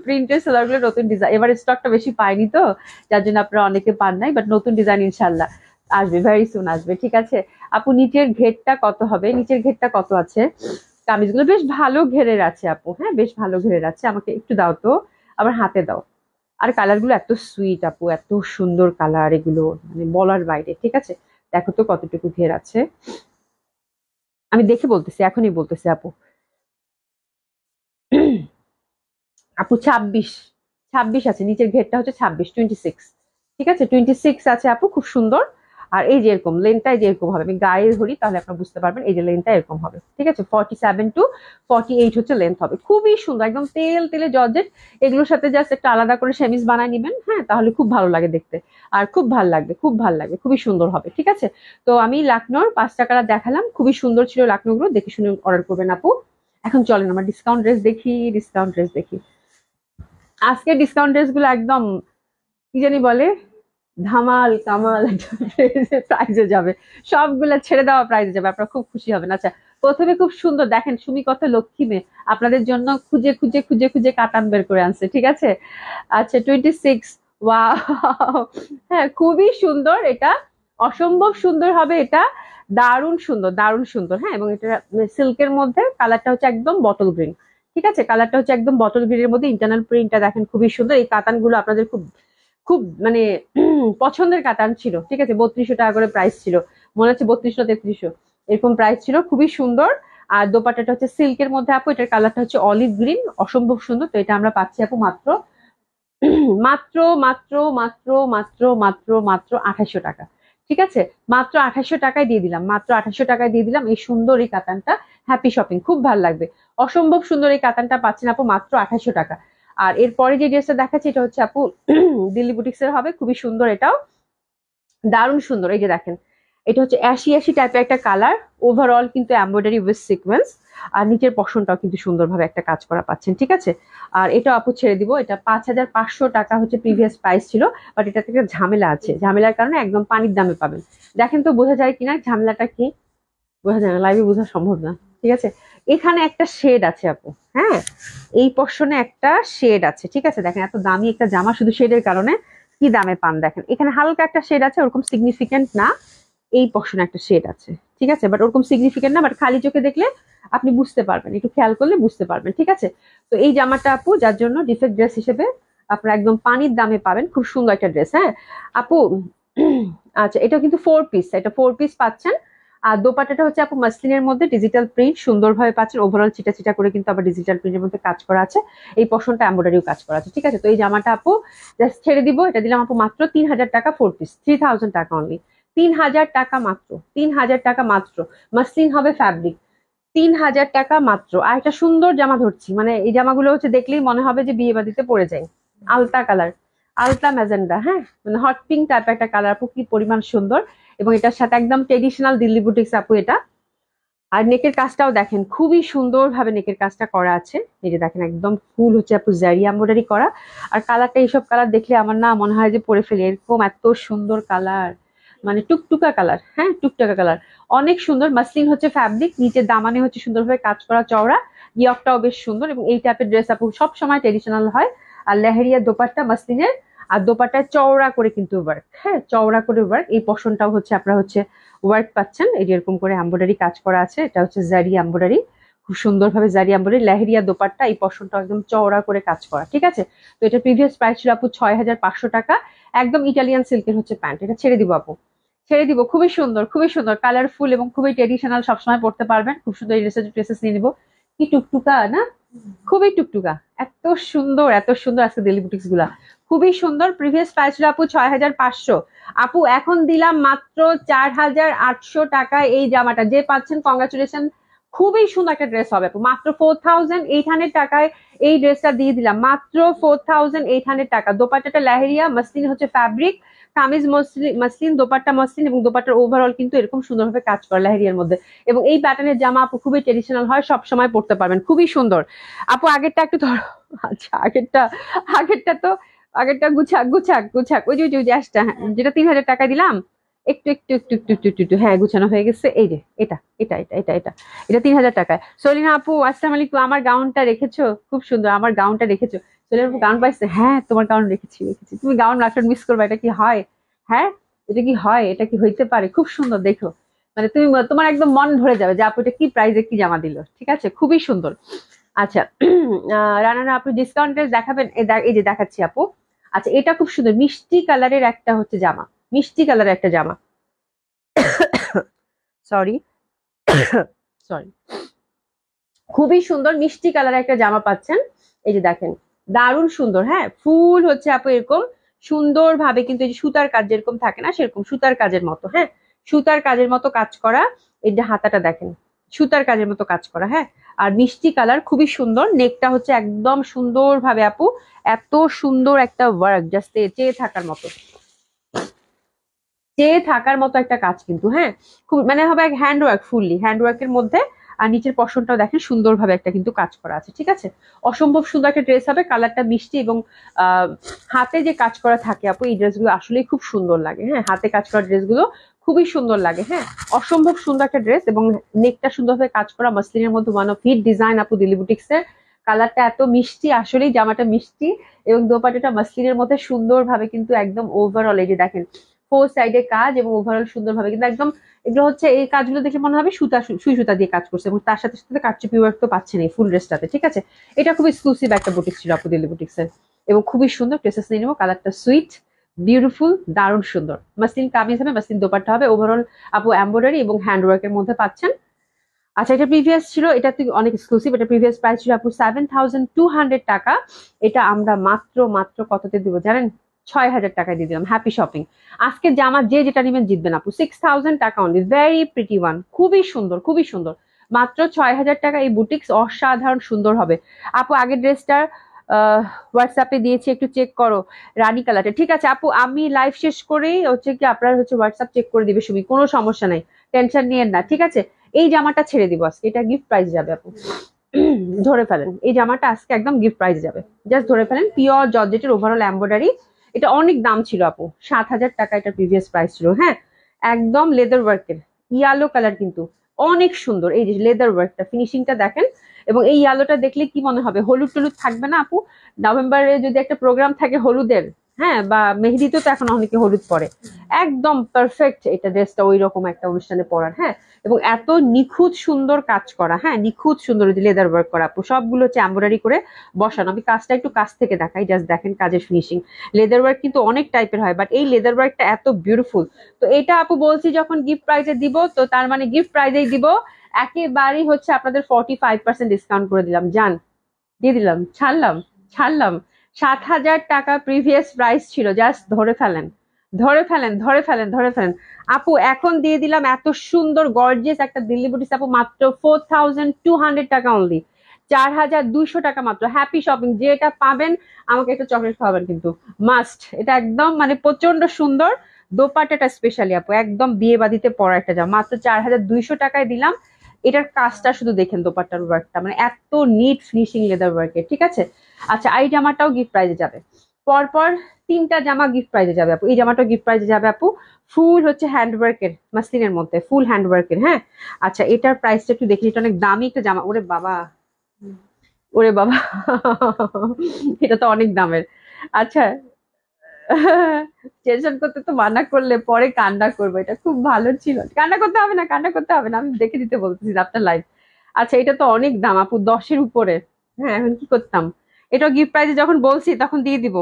প্রিন্টের সালোয়ারগুলো নতুন ডিজাইন, এবার স্টকটা বেশি পাইনি তো, যার জন্য আপনারা অনেকে পান নাই, বাট নতুন ডিজাইন ইনশাল্লাহ আসবে, ভেরি সুন আসবে, ঠিক আছে। আপু নিচের ঘেরটা কত হবে, নিচের ঘেরটা কত আছে? কামিজগুলো বেশ ভালো ঘেরের আছে আপু, হ্যাঁ বেশ ভালো ঘেরের আছে, আমাকে একটু দাও তো, আবার হাতে দাও। আর কালার গুলো এত সুইট আপু, এত সুন্দর কালার এগুলো, মানে বলার বাইরে, ঠিক আছে। দেখো তো কতটুকু ঘের আছে, আমি দেখে বলতেছি, এখনই বলতেছি আপু। আপু 26 আছে, নিচের ঘেরটা হচ্ছে 26, ঠিক আছে, 26 আছে আপু, খুব সুন্দর। আর এই যে এরকম লেনটা যে এরকম হবে, আমি গায়ে ধরি তাহলে আপনারা বুঝতে পারবেন, এই যে লেনটা এরকম হবে, ঠিক আছে। 47 to 48 হচ্ছে লেন্থ হবে, খুবই সুন্দর, একদম তেল তেলে জর্জেট। এগুলোর সাথে জাস্ট একটা আলাদা করে সেমিজ বানায় নিবেন, হ্যাঁ, তাহলে খুব ভালো লাগে দেখতে, আর খুব ভালো লাগবে, খুব ভালো লাগবে, খুবই সুন্দর হবে, ঠিক আছে। তো আমি লাকনোর 5টা কালার দেখালাম, খুবই সুন্দর ছিল লাকনোগুলো, দেখে শুনে অর্ডার করবেন আপু। এখন চলেন আমরা ডিসকাউন্ট ড্রেস দেখি, ডিসকাউন্ট ড্রেস দেখি। আজকে ডিসকাউন্ট ড্রেস গুলো একদম কি জানি বলে, ধামাল কামাল প্রাইজে যাবে, সবগুলা ছেড়ে দেওয়া প্রাইজে যাবে, আপনারা খুব খুশি হবেন। আচ্ছা, প্রথমে খুব সুন্দর দেখেন, সুমি কত লক্ষ্মী মেয়ে, আপনাদের জন্য খুঁজে খুঁজে খুঁজে খুঁজে কাতান বের করে আনছে, ঠিক আছে। আচ্ছা 26, ওয়াও, হ্যাঁ খুবই সুন্দর এটা, অসম্ভব সুন্দর হবে এটা, দারুণ সুন্দর, দারুণ সুন্দর, হ্যাঁ। এবং এটা সিল্কের মধ্যে, কালারটা হচ্ছে একদম বটল গ্রিন, ঠিক আছে, কালারটা হচ্ছে একদম বটল গ্রিনের মধ্যে, ইন্টারনাল প্রিন্টটা দেখেন খুবই সুন্দর। এই কাতানগুলো আপনাদের খুব খুব মানে পছন্দের কাতান ছিল, ঠিক আছে। 3200 টাকা করে প্রাইস ছিল, মনে হচ্ছে 3200 3300 এরকম প্রাইস ছিল, খুবই সুন্দর। আর দোপাট্টাটা হচ্ছে সিল্কের মধ্যে আপু, এটার কালারটা হচ্ছে অলিভ গ্রিন, অসম্ভব সুন্দর। তো এটা আমরা পাচ্ছি আপু মাত্র মাত্র মাত্র মাত্র মাত্র মাত্র মাত্র 2800 টাকা, ঠিক আছে। মাত্র 2800 টাকায় দিয়ে দিলাম, মাত্র 2800 টাকায় দিয়ে দিলাম এই সুন্দর এই কাতানটা। হ্যাপি শপিং, খুব ভালো লাগবে, অসম্ভব সুন্দর এই কাতানটা পাচ্ছেন আপু মাত্র 2800 টাকা। আর এরপরে যে ড্রেসটা দেখাচ্ছি এটা হচ্ছে আপু দিল্লি বুটিক্স এর হবে, খুবই সুন্দর, এটাও দারুণ সুন্দর। এই যে দেখেন, এটা হচ্ছে অ্যাশি অ্যাশি টাইপের একটা কালার, ওভারঅল কিন্তু এমব্রয়ডারি উইথ সিকোয়েন্স, আর নিচের পশনটাও কিন্তু সুন্দরভাবে একটা কাজ করা পাচ্ছেন, ঠিক আছে। আর এটা আপু ছেড়ে দিব, এটা 5500 টাকা হচ্ছে প্রিভিয়াস প্রাইস ছিল, বাট এটা থেকে ঝামেলা আছে, ঝামেলার কারণে একদম পানির দামে পাবেন। দেখেন তো বোঝা যায় কিনা ঝামেলাটা কি, বোঝা যায় না, লাইভে বোঝা সম্ভব না, ঠিক আছে। এখানে একটা শেড আছে আপু, হ্যাঁ, এই পশনে একটা শেড আছে, ঠিক আছে। দেখেন এত দামি একটা জামা শুধু শেডের কারণে কি দামে পান, দেখেন এখানে হালকা একটা শেড আছে, ওরকম সিগনিফিকেন্ট না, এই পশনে একটা শেড আছে, ঠিক আছে, বাট ওরকম সিগনিফিকেন্ট না, বাট খালি চোখে দেখলে আপনি বুঝতে পারবেন, একটু খেয়াল করলে বুঝতে পারবেন, ঠিক আছে। তো এই জামাটা আপু যার জন্য ডিফেক্ট ড্রেস হিসেবে আপনারা একদম পানির দামে পাবেন, খুব সুন্দর একটা ড্রেস, হ্যাঁ আপু। আচ্ছা, এটা কিন্তু 4 পিস, এটা 4 পিস পাচ্ছেন। আর দোপাট্টাটা হচ্ছে আপু মাসলিনের মধ্যে ডিজিটাল প্রিন্ট সুন্দরভাবে পাচ্ছেন, ওভারঅল চিটা চিটা করে কিন্তু আবার ডিজিটাল প্রিন্টের মধ্যে কাজ করা আছে, এই পশনটা এমব্রয়ডারিও কাজ করা আছে। ঠিক আছে, তো এই জামাটা আপু জাস্ট ছেড়ে দিব, এটা দিলাম আপু মাত্র 3000 টাকা 4 পিস, 3000 টাকা অনলি, 3000 টাকা মাত্র, 3000 টাকা মাত্র। মাসলিন হবে ফ্যাব্রিক, 3000 টাকা মাত্র। আর একটা সুন্দর জামা ধরছি, মানে এই জামাগুলো হচ্ছে দেখলেই মনে হবে যে বিয়ে বাড়িতে পরে যায়। আলতা কালার, আলতা ম্যাজেন্ডা, হ্যাঁ মানে হট পিঙ্ক টাইপ একটা কালার আপু, কি পরিমাণ সুন্দর। এবং এটার সাথে একদম ট্রেডিশনাল দিল্লি বুটিক্স আপু এটা। আর নেকের কাজটাও দেখেন খুবই সুন্দর ভাবে নেকের কাজটা করা আছে, এই যে দেখেন একদম ফুল হচ্ছে আপু জারি এমব্রয়ডারি করা। আর কালারটা, এইসব কালার দেখলে আমার না মনে হয় যে পরে ফেলি, এরকম এত সুন্দর কালার, মানে টুকটুকা কালার, হ্যাঁ টুকটুকা কালার, অনেক সুন্দর। মাসলিন হচ্ছে ফ্যাব্রিক, নিচে দামানে হচ্ছে সুন্দরভাবে কাজ করা চওড়া, ইয়কটাও বেশ সুন্দর। এবং এই টাইপের ড্রেস আপু সব সময় ট্রেডিশনাল হয়। আর লেহেরিয়া দোপাট্টা মাসলিনের, আর দোপাট্টায় চওড়া করে কিন্তু ওয়ার্ক, হ্যাঁ চওড়া করে ওয়ার্ক। এই পশনটাও হচ্ছে আপনারা হচ্ছে ওয়ার্ক পাচ্ছেন, এই এরকম করে এমব্রয়ডারি কাজ করা আছে, এটা হচ্ছে জারি এমব্রয়ডারি, খুব সুন্দরভাবে জারি এমব্রয়ডারি, লেহেরিয়া দোপাট্টা, এই পশনটা একদম চওড়া করে কাজ করা। ঠিক আছে, তো এটা প্রিভিয়াস প্রাইস ছিল আপু 6500 টাকা, একদম ইটালিয়ান সিল্কের হচ্ছে প্যান্ট, এটা ছেড়ে দিব আপু, ছেড়ে দিব। খুবই সুন্দর, খুবই সুন্দর, কালারফুল এবং খুবই ট্রেডিশনাল, সবসময় পড়তে পারবেন। খুব সুন্দর এই ড্রেসেস নিয়ে নিবো, কি টুকটুকা না, খুবই টুকটুকা, এত সুন্দর, এত সুন্দর আজকে ডেলি বুটিক্স গুলা, খুবই সুন্দর। প্রিভিয়াস প্রাইস ছিল আপু 6500, আপু এখন দিলাম মাত্র 4800 টাকায় এই জামাটা, যে পাচ্ছেন কংগ্রাচুলেশন, খুবই সুন্দর একটা ড্রেস হবে আপু, মাত্র 4800 টাকায় এই ড্রেসটা দিয়ে দিলাম, মাত্র 4800 টাকা। দোপাট্টাটা লেহেরিয়া, মাসলিন হচ্ছে fabric, kameez muslin, dupatta muslin, এবং দোপাট্টার ওভারঅল কিন্তু এরকম সুন্দরভাবে কাজ করা লেহেরিয়ার মধ্যে। এবং এই প্যাটার্নের জামা আপু খুবই ট্রেডিশনাল হয়, সব সময় পড়তে পারবেন, খুবই সুন্দর। আপু আগেরটা একটু ধরো, আচ্ছা আগেরটা, আগেরটা তো, আগেরটা গুছাক গুছাক গুছাক, ওই যে ওই যে ওই যে আসটা, হ্যাঁ, যেটা 3000 টাকা দিলাম, একটু একটু একটু একটু একটু একটু একটু, হ্যাঁ গুছানো হয়ে গেছে, এই যে এটা এটা এটা এটা এটা এটা 3000 টাকায়। সলিনা আপু আসসালামু আলাইকুম, আমার গাউনটা রেখেছো, খুব সুন্দর আমার গাউনটা রেখেছো। সলিনা আপু গাউন পাইছে, হ্যাঁ তোমার গাউন রেখেছি রেখেছি, তুমি গাউন রাখলে মিস করবে, এটা কি হয়, হ্যাঁ এটা কি হয়, এটা কি হইতে পারে, খুব সুন্দর দেখো, মানে তুমি তোমার একদম মন ভরে যাবে যে আপু এটা কি প্রাইজে কি জামা দিল। ঠিক আছে, খুবই সুন্দর। আচ্ছা রানা আপু ডিসকাউন্টে দেখাবেন, এই যে দেখাচ্ছি আপু। আচ্ছা এটা খুব সুন্দর মিষ্টি কালারের একটা হচ্ছে জামা, মিষ্টি কালারের একটা জামা, সরি সরি, খুবই সুন্দর মিষ্টি কালারের একটা জামা পাচ্ছেন, এই যে দেখেন দারুণ সুন্দর, হ্যাঁ ফুল হচ্ছে আপু এরকম সুন্দর ভাবে কিন্তু এই যে সুতার কাজ যেরকম থাকে না, সেরকম সুতার কাজের মতো, হ্যাঁ সুতার কাজের মতো কাজ করা, এই যে হাতাটা দেখেন সুতার কাজের মতো কাজ করা, হ্যাঁ আর মিষ্টি কালার, খুবই সুন্দর। নেকটা হচ্ছে একদম সুন্দর ভাবে আপু, এত সুন্দর একটা ওয়ার্ক, জাস্ট চেয়ে থাকার মতো, চেয়ে থাকার মতো একটা কাজ কিন্তু, হ্যাঁ খুব মানে হবে হ্যান্ড ওয়ার্ক, ফুললি হ্যান্ড ওয়ার্কের মধ্যে। আর নিচের পশনটাও দেখেন সুন্দরভাবে একটা কিন্তু কাজ করা আছে। ঠিক আছে, অসম্ভব সুন্দর একটা ড্রেস হবে, কালারটা মিষ্টি, এবং হাতে যে কাজ করা থাকে আপু এই ড্রেসগুলো আসলেই খুব সুন্দর লাগে, হ্যাঁ হাতে কাজ করা ড্রেসগুলো খুবই সুন্দর লাগে, হ্যাঁ অসম্ভব সুন্দর একটা ড্রেস। এবং নেকটা সুন্দরভাবে কাজ করা মাসলিনের মধ্যে ওয়ান অফ হিট ডিজাইন আপু দিল্লি বুটিক্স এর। কালারটা এত মিষ্টি, আসলেই জামাটা মিষ্টি, এবং দোপাট্টাটা মাসলিনের মধ্যে সুন্দরভাবে কিন্তু একদম ওভারঅল এই যে দেখেন ফোর সাইডে কাজ, এবং ওভারঅল সুন্দরভাবে কিন্তু একদম, এগুলো হচ্ছে এই কাজগুলো দেখে মনে হবে সুতা, সুই সুতা দিয়ে কাজ করছে, এবং তার সাথে সাথে কারচুপি ওয়ার্ক তো পাচ্ছেন এই ফুল ড্রেসটাতে। ঠিক আছে, এটা খুব এক্সক্লুসিভ একটা বুটিক ছিল আপু দিল্লি বুটিক্স এর, এবং খুবই সুন্দর। ড্রেসেস নিয়ে নেবো, কালারটা সুইট বিউটিফুল, দারুণ সুন্দর। মাসলিন কামিজ হবে, মাসলিন দোপাট্টা হবে, ওভারঅল আপু এমব্রয়ডারি এবং হ্যান্ড ওয়ার্কের মধ্যে পাচ্ছেন। আচ্ছা এটা প্রিভিয়াস ছিল, এটা তো অনেক এক্সক্লুসিভ, এটা প্রিভিয়াস প্রাইস ছিল আপু 7200 টাকা, এটা আমরা মাত্র মাত্র কততে দিব জানেন, 6000 টাকায় দিয়ে দিলাম। হ্যাপি শপিং, আজকে জামা যে যেটা নেবেন জিতবেন আপু, 6000 টাকা অনলি, ভেরি প্রিটি ওয়ান, খুবই সুন্দর খুবই সুন্দর, মাত্র 6000 টাকা। এই বুটিক্স অসাধারণ সুন্দর হবে আপু। আগের ড্রেসটার হোয়াটসঅ্যাপে দিয়েছি, একটু চেক করো, রানী কালারটা। ঠিক আছে আপু, আমি লাইভ শেষ করেই হচ্ছে কি আপনার হচ্ছে হোয়াটসঅ্যাপ চেক করে দিবে সুমি, কোনো সমস্যা নাই, টেনশন নিয়েন না। ঠিক আছে, এই জামাটা ছেড়ে দিব আজকে, এটা গিফট প্রাইস যাবে আপু, ধরে ফেলেন এই জামাটা আজকে একদম গিফট প্রাইস যাবে, জাস্ট ধরে ফেলেন। পিওর জর্জেটের ওভারঅল এমব্রয়ডারি, এটা অনেক দাম ছিল আপু, 7000 টাকা এটা প্রিভিয়াস প্রাইস ছিল, হ্যাঁ একদম লেদার ওয়ার্কের, ইয়ালো কালার কিন্তু অনেক সুন্দর, এই যে লেদার ওয়ার্কটা ফিনিশিংটা দেখেন। এবং এই ইয়ালোটা দেখলে কি মনে হবে, হলুদ টলুদ থাকবে না আপু, নভেম্বরে যদি একটা প্রোগ্রাম থাকে হলুদের, হ্যাঁ, বা মেহেদিতেও তো এখন অনেকে হলুদ পরে, একদম পারফেক্ট এটা ড্রেসটা ওই রকম একটা অনুষ্ঠানে পরার। হ্যাঁ, এবং এত নিখুঁত সুন্দর কাজ করা, হ্যাঁ নিখুঁত সুন্দর লেদার ওয়ার্ক করা আপু, সবগুলো হচ্ছে এমব্রয়ডারি করে বসানো। আমি কাজটা একটু কাছ থেকে দেখাই, জাস্ট দেখেন কাজের ফিনিশিং। লেদার ওয়ার্ক কিন্তু অনেক টাইপের হয়, বাট এই লেদার ওয়ার্কটা এত বিউটিফুল। তো এটা আপু বলছি যখন গিফট প্রাইজে দিব, তো তার মানে গিফট প্রাইজেই দিব, একেবারেই হচ্ছে আপনাদের 45% ডিসকাউন্ট করে দিলাম, জান দিয়ে দিলাম, ছাড়লাম, ছাড়লাম। 7,000 টাকা প্রিভিয়াস প্রাইস ছিল, জাস্ট ধরে ফেলেন, ধরে ফেলেন, ধরে ফেলেন, ধরে ফেলেন আপু। এখন দিয়ে দিলাম এত সুন্দর গর্জিয়াস একটা দিল্লি বুটিস আপু, মাত্র 4,200 টাকা অনলি, 4,200 টাকা মাত্র। হ্যাপি শপিং, যে এটা পাবেন আমাকে একটা চকলেট খাওয়াবেন কিন্তু, মাস্ট। এটা একদম মানে প্রচন্ড সুন্দর, দোপাট্টাটা স্পেশালি আপু একদম বিয়ে বাদিতে পরা একটা জামা, মাত্র 4,200 টাকায় দিলাম। এটার কাজটা শুধু দেখেন, দোপাট্টার ওয়ার্কটা মানে এত নিট ফিনিশিং লেদার ওয়ার্কের, ঠিক আছে। আচ্ছা, এই জামাটাও গিফট প্রাইজে যাবে, পরপর 3টা জামা গিফট প্রাইজে যাবে আপু। এই জামাটাও গিফট প্রাইজে যাবে আপু, ফুল হচ্ছে হ্যান্ডওয়ার্কের, মাসলিনের মধ্যে ফুল হ্যান্ডওয়ার্কের। হ্যাঁ, আচ্ছা এটার প্রাইসটা একটু দেখি, এটা অনেক দামি একটা জামা, ওরে বাবা, ওরে বাবা এটা তো অনেক দামের। আচ্ছা টেনশন করতে তো মানা করলে পরে কান্না করবো, এটা খুব ভালো ছিল। কান্না করতে হবে না, কান্না করতে হবে না, আমি দেখে দিতে বলতেছি আপনার লাইফ। আচ্ছা, এটা তো অনেক দাম আপু, 10-এর উপরে। হ্যাঁ, এখন কি করতাম, এটা গিফট প্রাইজে যখন বলছি তখন দিয়ে দিব।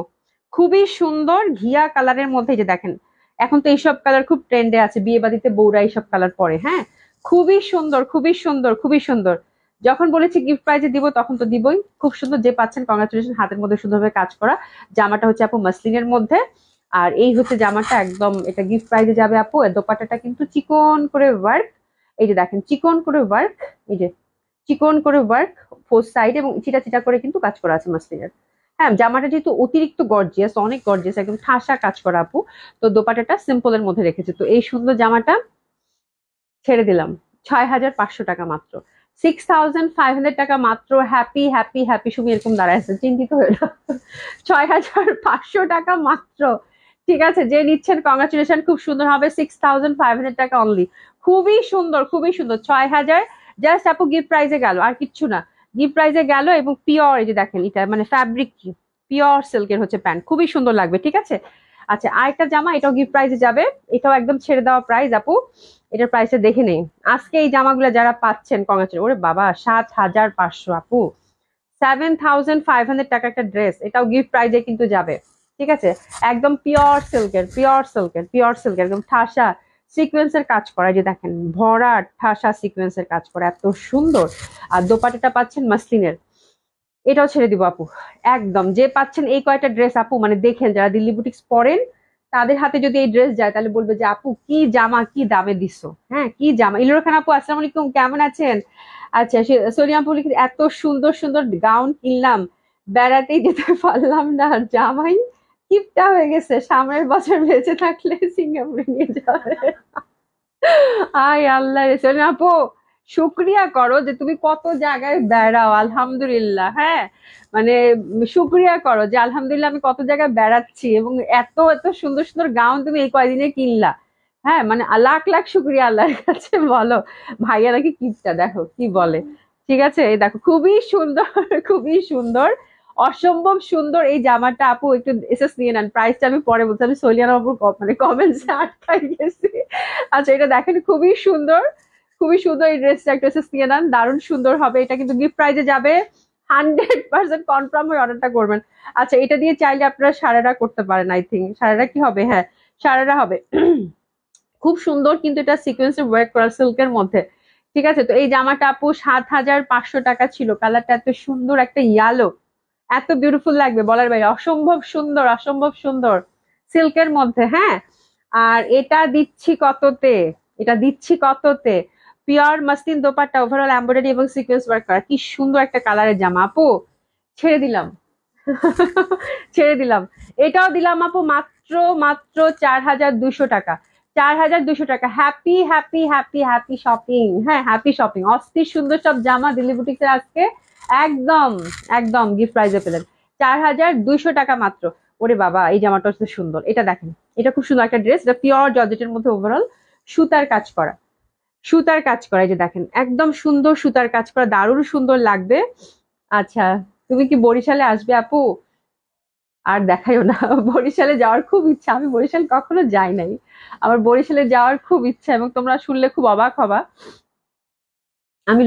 খুবই সুন্দর ঘিয়া কালারের মধ্যে, এই যে দেখেন, এখন তো এইসব কালার খুব ট্রেন্ডে আছে, বিয়ে বাড়িতে বউরা এইসব কালার পরে। হ্যাঁ, খুবই সুন্দর, খুবই সুন্দর, খুবই সুন্দর। যখন বলেছি গিফট প্রাইজে দিব তখন তো দিবই। খুব সুন্দর, যে পাচ্ছেন কংগ্রাচুলেশন, হাতের মধ্যে সুন্দরভাবে কাজ করা। জামাটা হচ্ছে আপু মাসলিনের মধ্যে, আর এই হচ্ছে জামাটা একদম, এটা গিফট প্রাইজে যাবে আপু। এর দোপাট্টাটা কিন্তু চিকন করে ওয়ার্ক, এই যে দেখেন চিকন করে ওয়ার্ক, এই যে চিকন করে ওয়ার্ক ফোর সাইড, এবং চিটা চিটা করে কিন্তু কাজ করা আছে মাসলিনের। হ্যাঁ, জামাটা যেহেতু অতিরিক্ত গর্জিয়াস, অনেক গর্জিয়াস, একদম ঠাসা কাজ করা আপু, তো দোপাট্টাটা সিম্পলের মধ্যে রেখেছে। তো এই সুন্দর জামাটা ছেড়ে দিলাম 6,500 টাকা মাত্র, 6,500 টাকা মাত্র। হ্যাপি হ্যাপি হ্যাপি, সুমি এরকম দাঁড়ায় আছে, চিন্তিত হয়ে না। 6,500 টাকা মাত্র, ঠিক আছে। যে নিচ্ছেন কংগ্রাচুলেশন, খুব সুন্দর হবে, 6,500 টাকা অনলি। খুবই সুন্দর, খুবই সুন্দর, 6,000 জাস্ট আপু গিফট প্রাইজে গেল, আর কিচ্ছু না, গিফট প্রাইজে গেল। এবং পিওর, এই যে দেখেন এটা মানে ফ্যাব্রিক পিওর সিল্কের হচ্ছে প্যান্ট, খুবই সুন্দর লাগবে, ঠিক আছে। আচ্ছা, আরেকটা জামা, এটাও গিফট প্রাইজে যাবে, এটাও একদম ছেড়ে দেওয়া প্রাইস আপু। এটার প্রাইসটা দেখে নেই। আজকে এই জামাগুলো যারা পাচ্ছেন কংগ্রাচুলেশন, ওরে বাবা 7,500 আপু, 7,500 টাকা একটা ড্রেস, এটাও গিফট প্রাইজে কিন্তু যাবে, ঠিক আছে। একদম পিওর সিল্কের, পিওর সিল্কের, পিওর সিল্কের, একদম ঠাসা সিকোয়েন্সের কাজ করা, যে দেখেন ভরা ঠাসা সিকোয়েন্সের কাজ করা, এত সুন্দর। আর দোপাট্টাটা পাচ্ছেন মাসলিনের, এটাও ছেড়ে দিব আপু। একদম যে পাচ্ছেন এই কয়টা ড্রেস আপু, মানে দেখেন যারা দিল্লি বুটিক্স পরেন তাদের হাতে যদি এই ড্রেস যায় তাহলে বলবে যে আপু কি জামা, কি দামে দিছো, হ্যাঁ কি জামা। ইলুর খান আপু, আসসালামু আলাইকুম, কেমন আছেন? আচ্ছা, সোনিয়া আপু লিখে, এত সুন্দর সুন্দর গাউন কিনলাম, বেড়াতেই যেতে পারলাম না, জামাই কিপটা হয়ে গেছে, সামনের বছর বেঁচে থাকলে সিঙ্গাপুরে নিয়ে যাবে। আয় আল্লাহ রে, সোনিয়া আপু শুক্রিয়া করো যে তুমি কত জায়গায় বেড়াও, আলহামদুলিল্লাহ। হ্যাঁ, মানে শুক্রিয়া করো যে আলহামদুলিল্লাহ আমি কত জায়গায় বেড়াচ্ছি, এবং এত এত সুন্দর সুন্দর গাউন তুমি এই কয়দিনে কিনলা। হ্যাঁ, মানে লাখ লাখ শুক্রিয়া আল্লাহর কাছে বলো। ভাইয়া নাকি কিপটা, দেখো কি বলে। ঠিক আছে, এই দেখো খুবই সুন্দর, খুবই সুন্দর, অসম্ভব সুন্দর এই জামাটা আপু। একটু এসএস নিয়ে নেন, প্রাইসটা আমি পরে বলছি, আমি সলিয়ানা আপুর মানে কমেন্টসে আটকাই গেছি। আচ্ছা, এটা দেখেন খুবই সুন্দর, খুবই সুন্দর এই ড্রেসটা, একটু এসএস নিয়ে নেন, দারুণ সুন্দর হবে। এটা কিন্তু গিফট প্রাইজে যাবে, 100% কনফার্ম হয়ে অর্ডারটা করবেন। আচ্ছা, এটা দিয়ে চাইলে আপনারা সারারা করতে পারেন, আই থিঙ্ক সারারা কি হবে, হ্যাঁ সারারা হবে। খুব সুন্দর, কিন্তু এটা সিকোয়েন্সের ওয়ার্ক করা সিল্কের মধ্যে, ঠিক আছে। তো এই জামাটা আপু 7,500 টাকা ছিল, কালারটা এত সুন্দর একটা ইয়ালো, এত বিউটিফুল লাগবে বলার বাইরে, অসম্ভব সুন্দর, অসম্ভব সুন্দর সিল্কের মধ্যে। হ্যাঁ, আর এটা দিচ্ছি কততে, এটা দিচ্ছি কততে, pure muslin dupatta, overall embroidery এবং সিকোয়েন্স ওয়ার্ক করা, কি সুন্দর একটা কালারের জামা আপু, ছেড়ে দিলাম। ছেড়ে দিলাম, এটাও দিলাম আপু মাত্র, মাত্র 4,200 টাকা, 4,200 টাকা। Happy happy happy happy shopping, হ্যাঁ হ্যাপি শপিং, অস্থির সুন্দর সব জামা দিল্লি বুটিক্সের আজকে একদম, একদম গিফট প্রাইজে পেলেন, 4,200 টাকা মাত্র। ওরে বাবা, এই জামাটা হচ্ছে সুন্দর, এটা দেখেন, এটা খুব সুন্দর একটা ড্রেস, এটা পিওর জর্জেটের মধ্যে ওভারঅল সুতার কাজ করা, সুতার কাজ করা, এই যে দেখেন একদম সুন্দর সুতার কাজ করা, দারুণ সুন্দর লাগবে। আচ্ছা, তুমি কি বরিশালে আসবে আপু? আর দেখাইও না। বরিশালে যাওয়ার খুব ইচ্ছা, আমি বরিশাল কখনো যাই নাই, আমার বরিশালে যাওয়ার খুব ইচ্ছা, এবং তোমরা শুনলে খুব অবাক হবা, আমি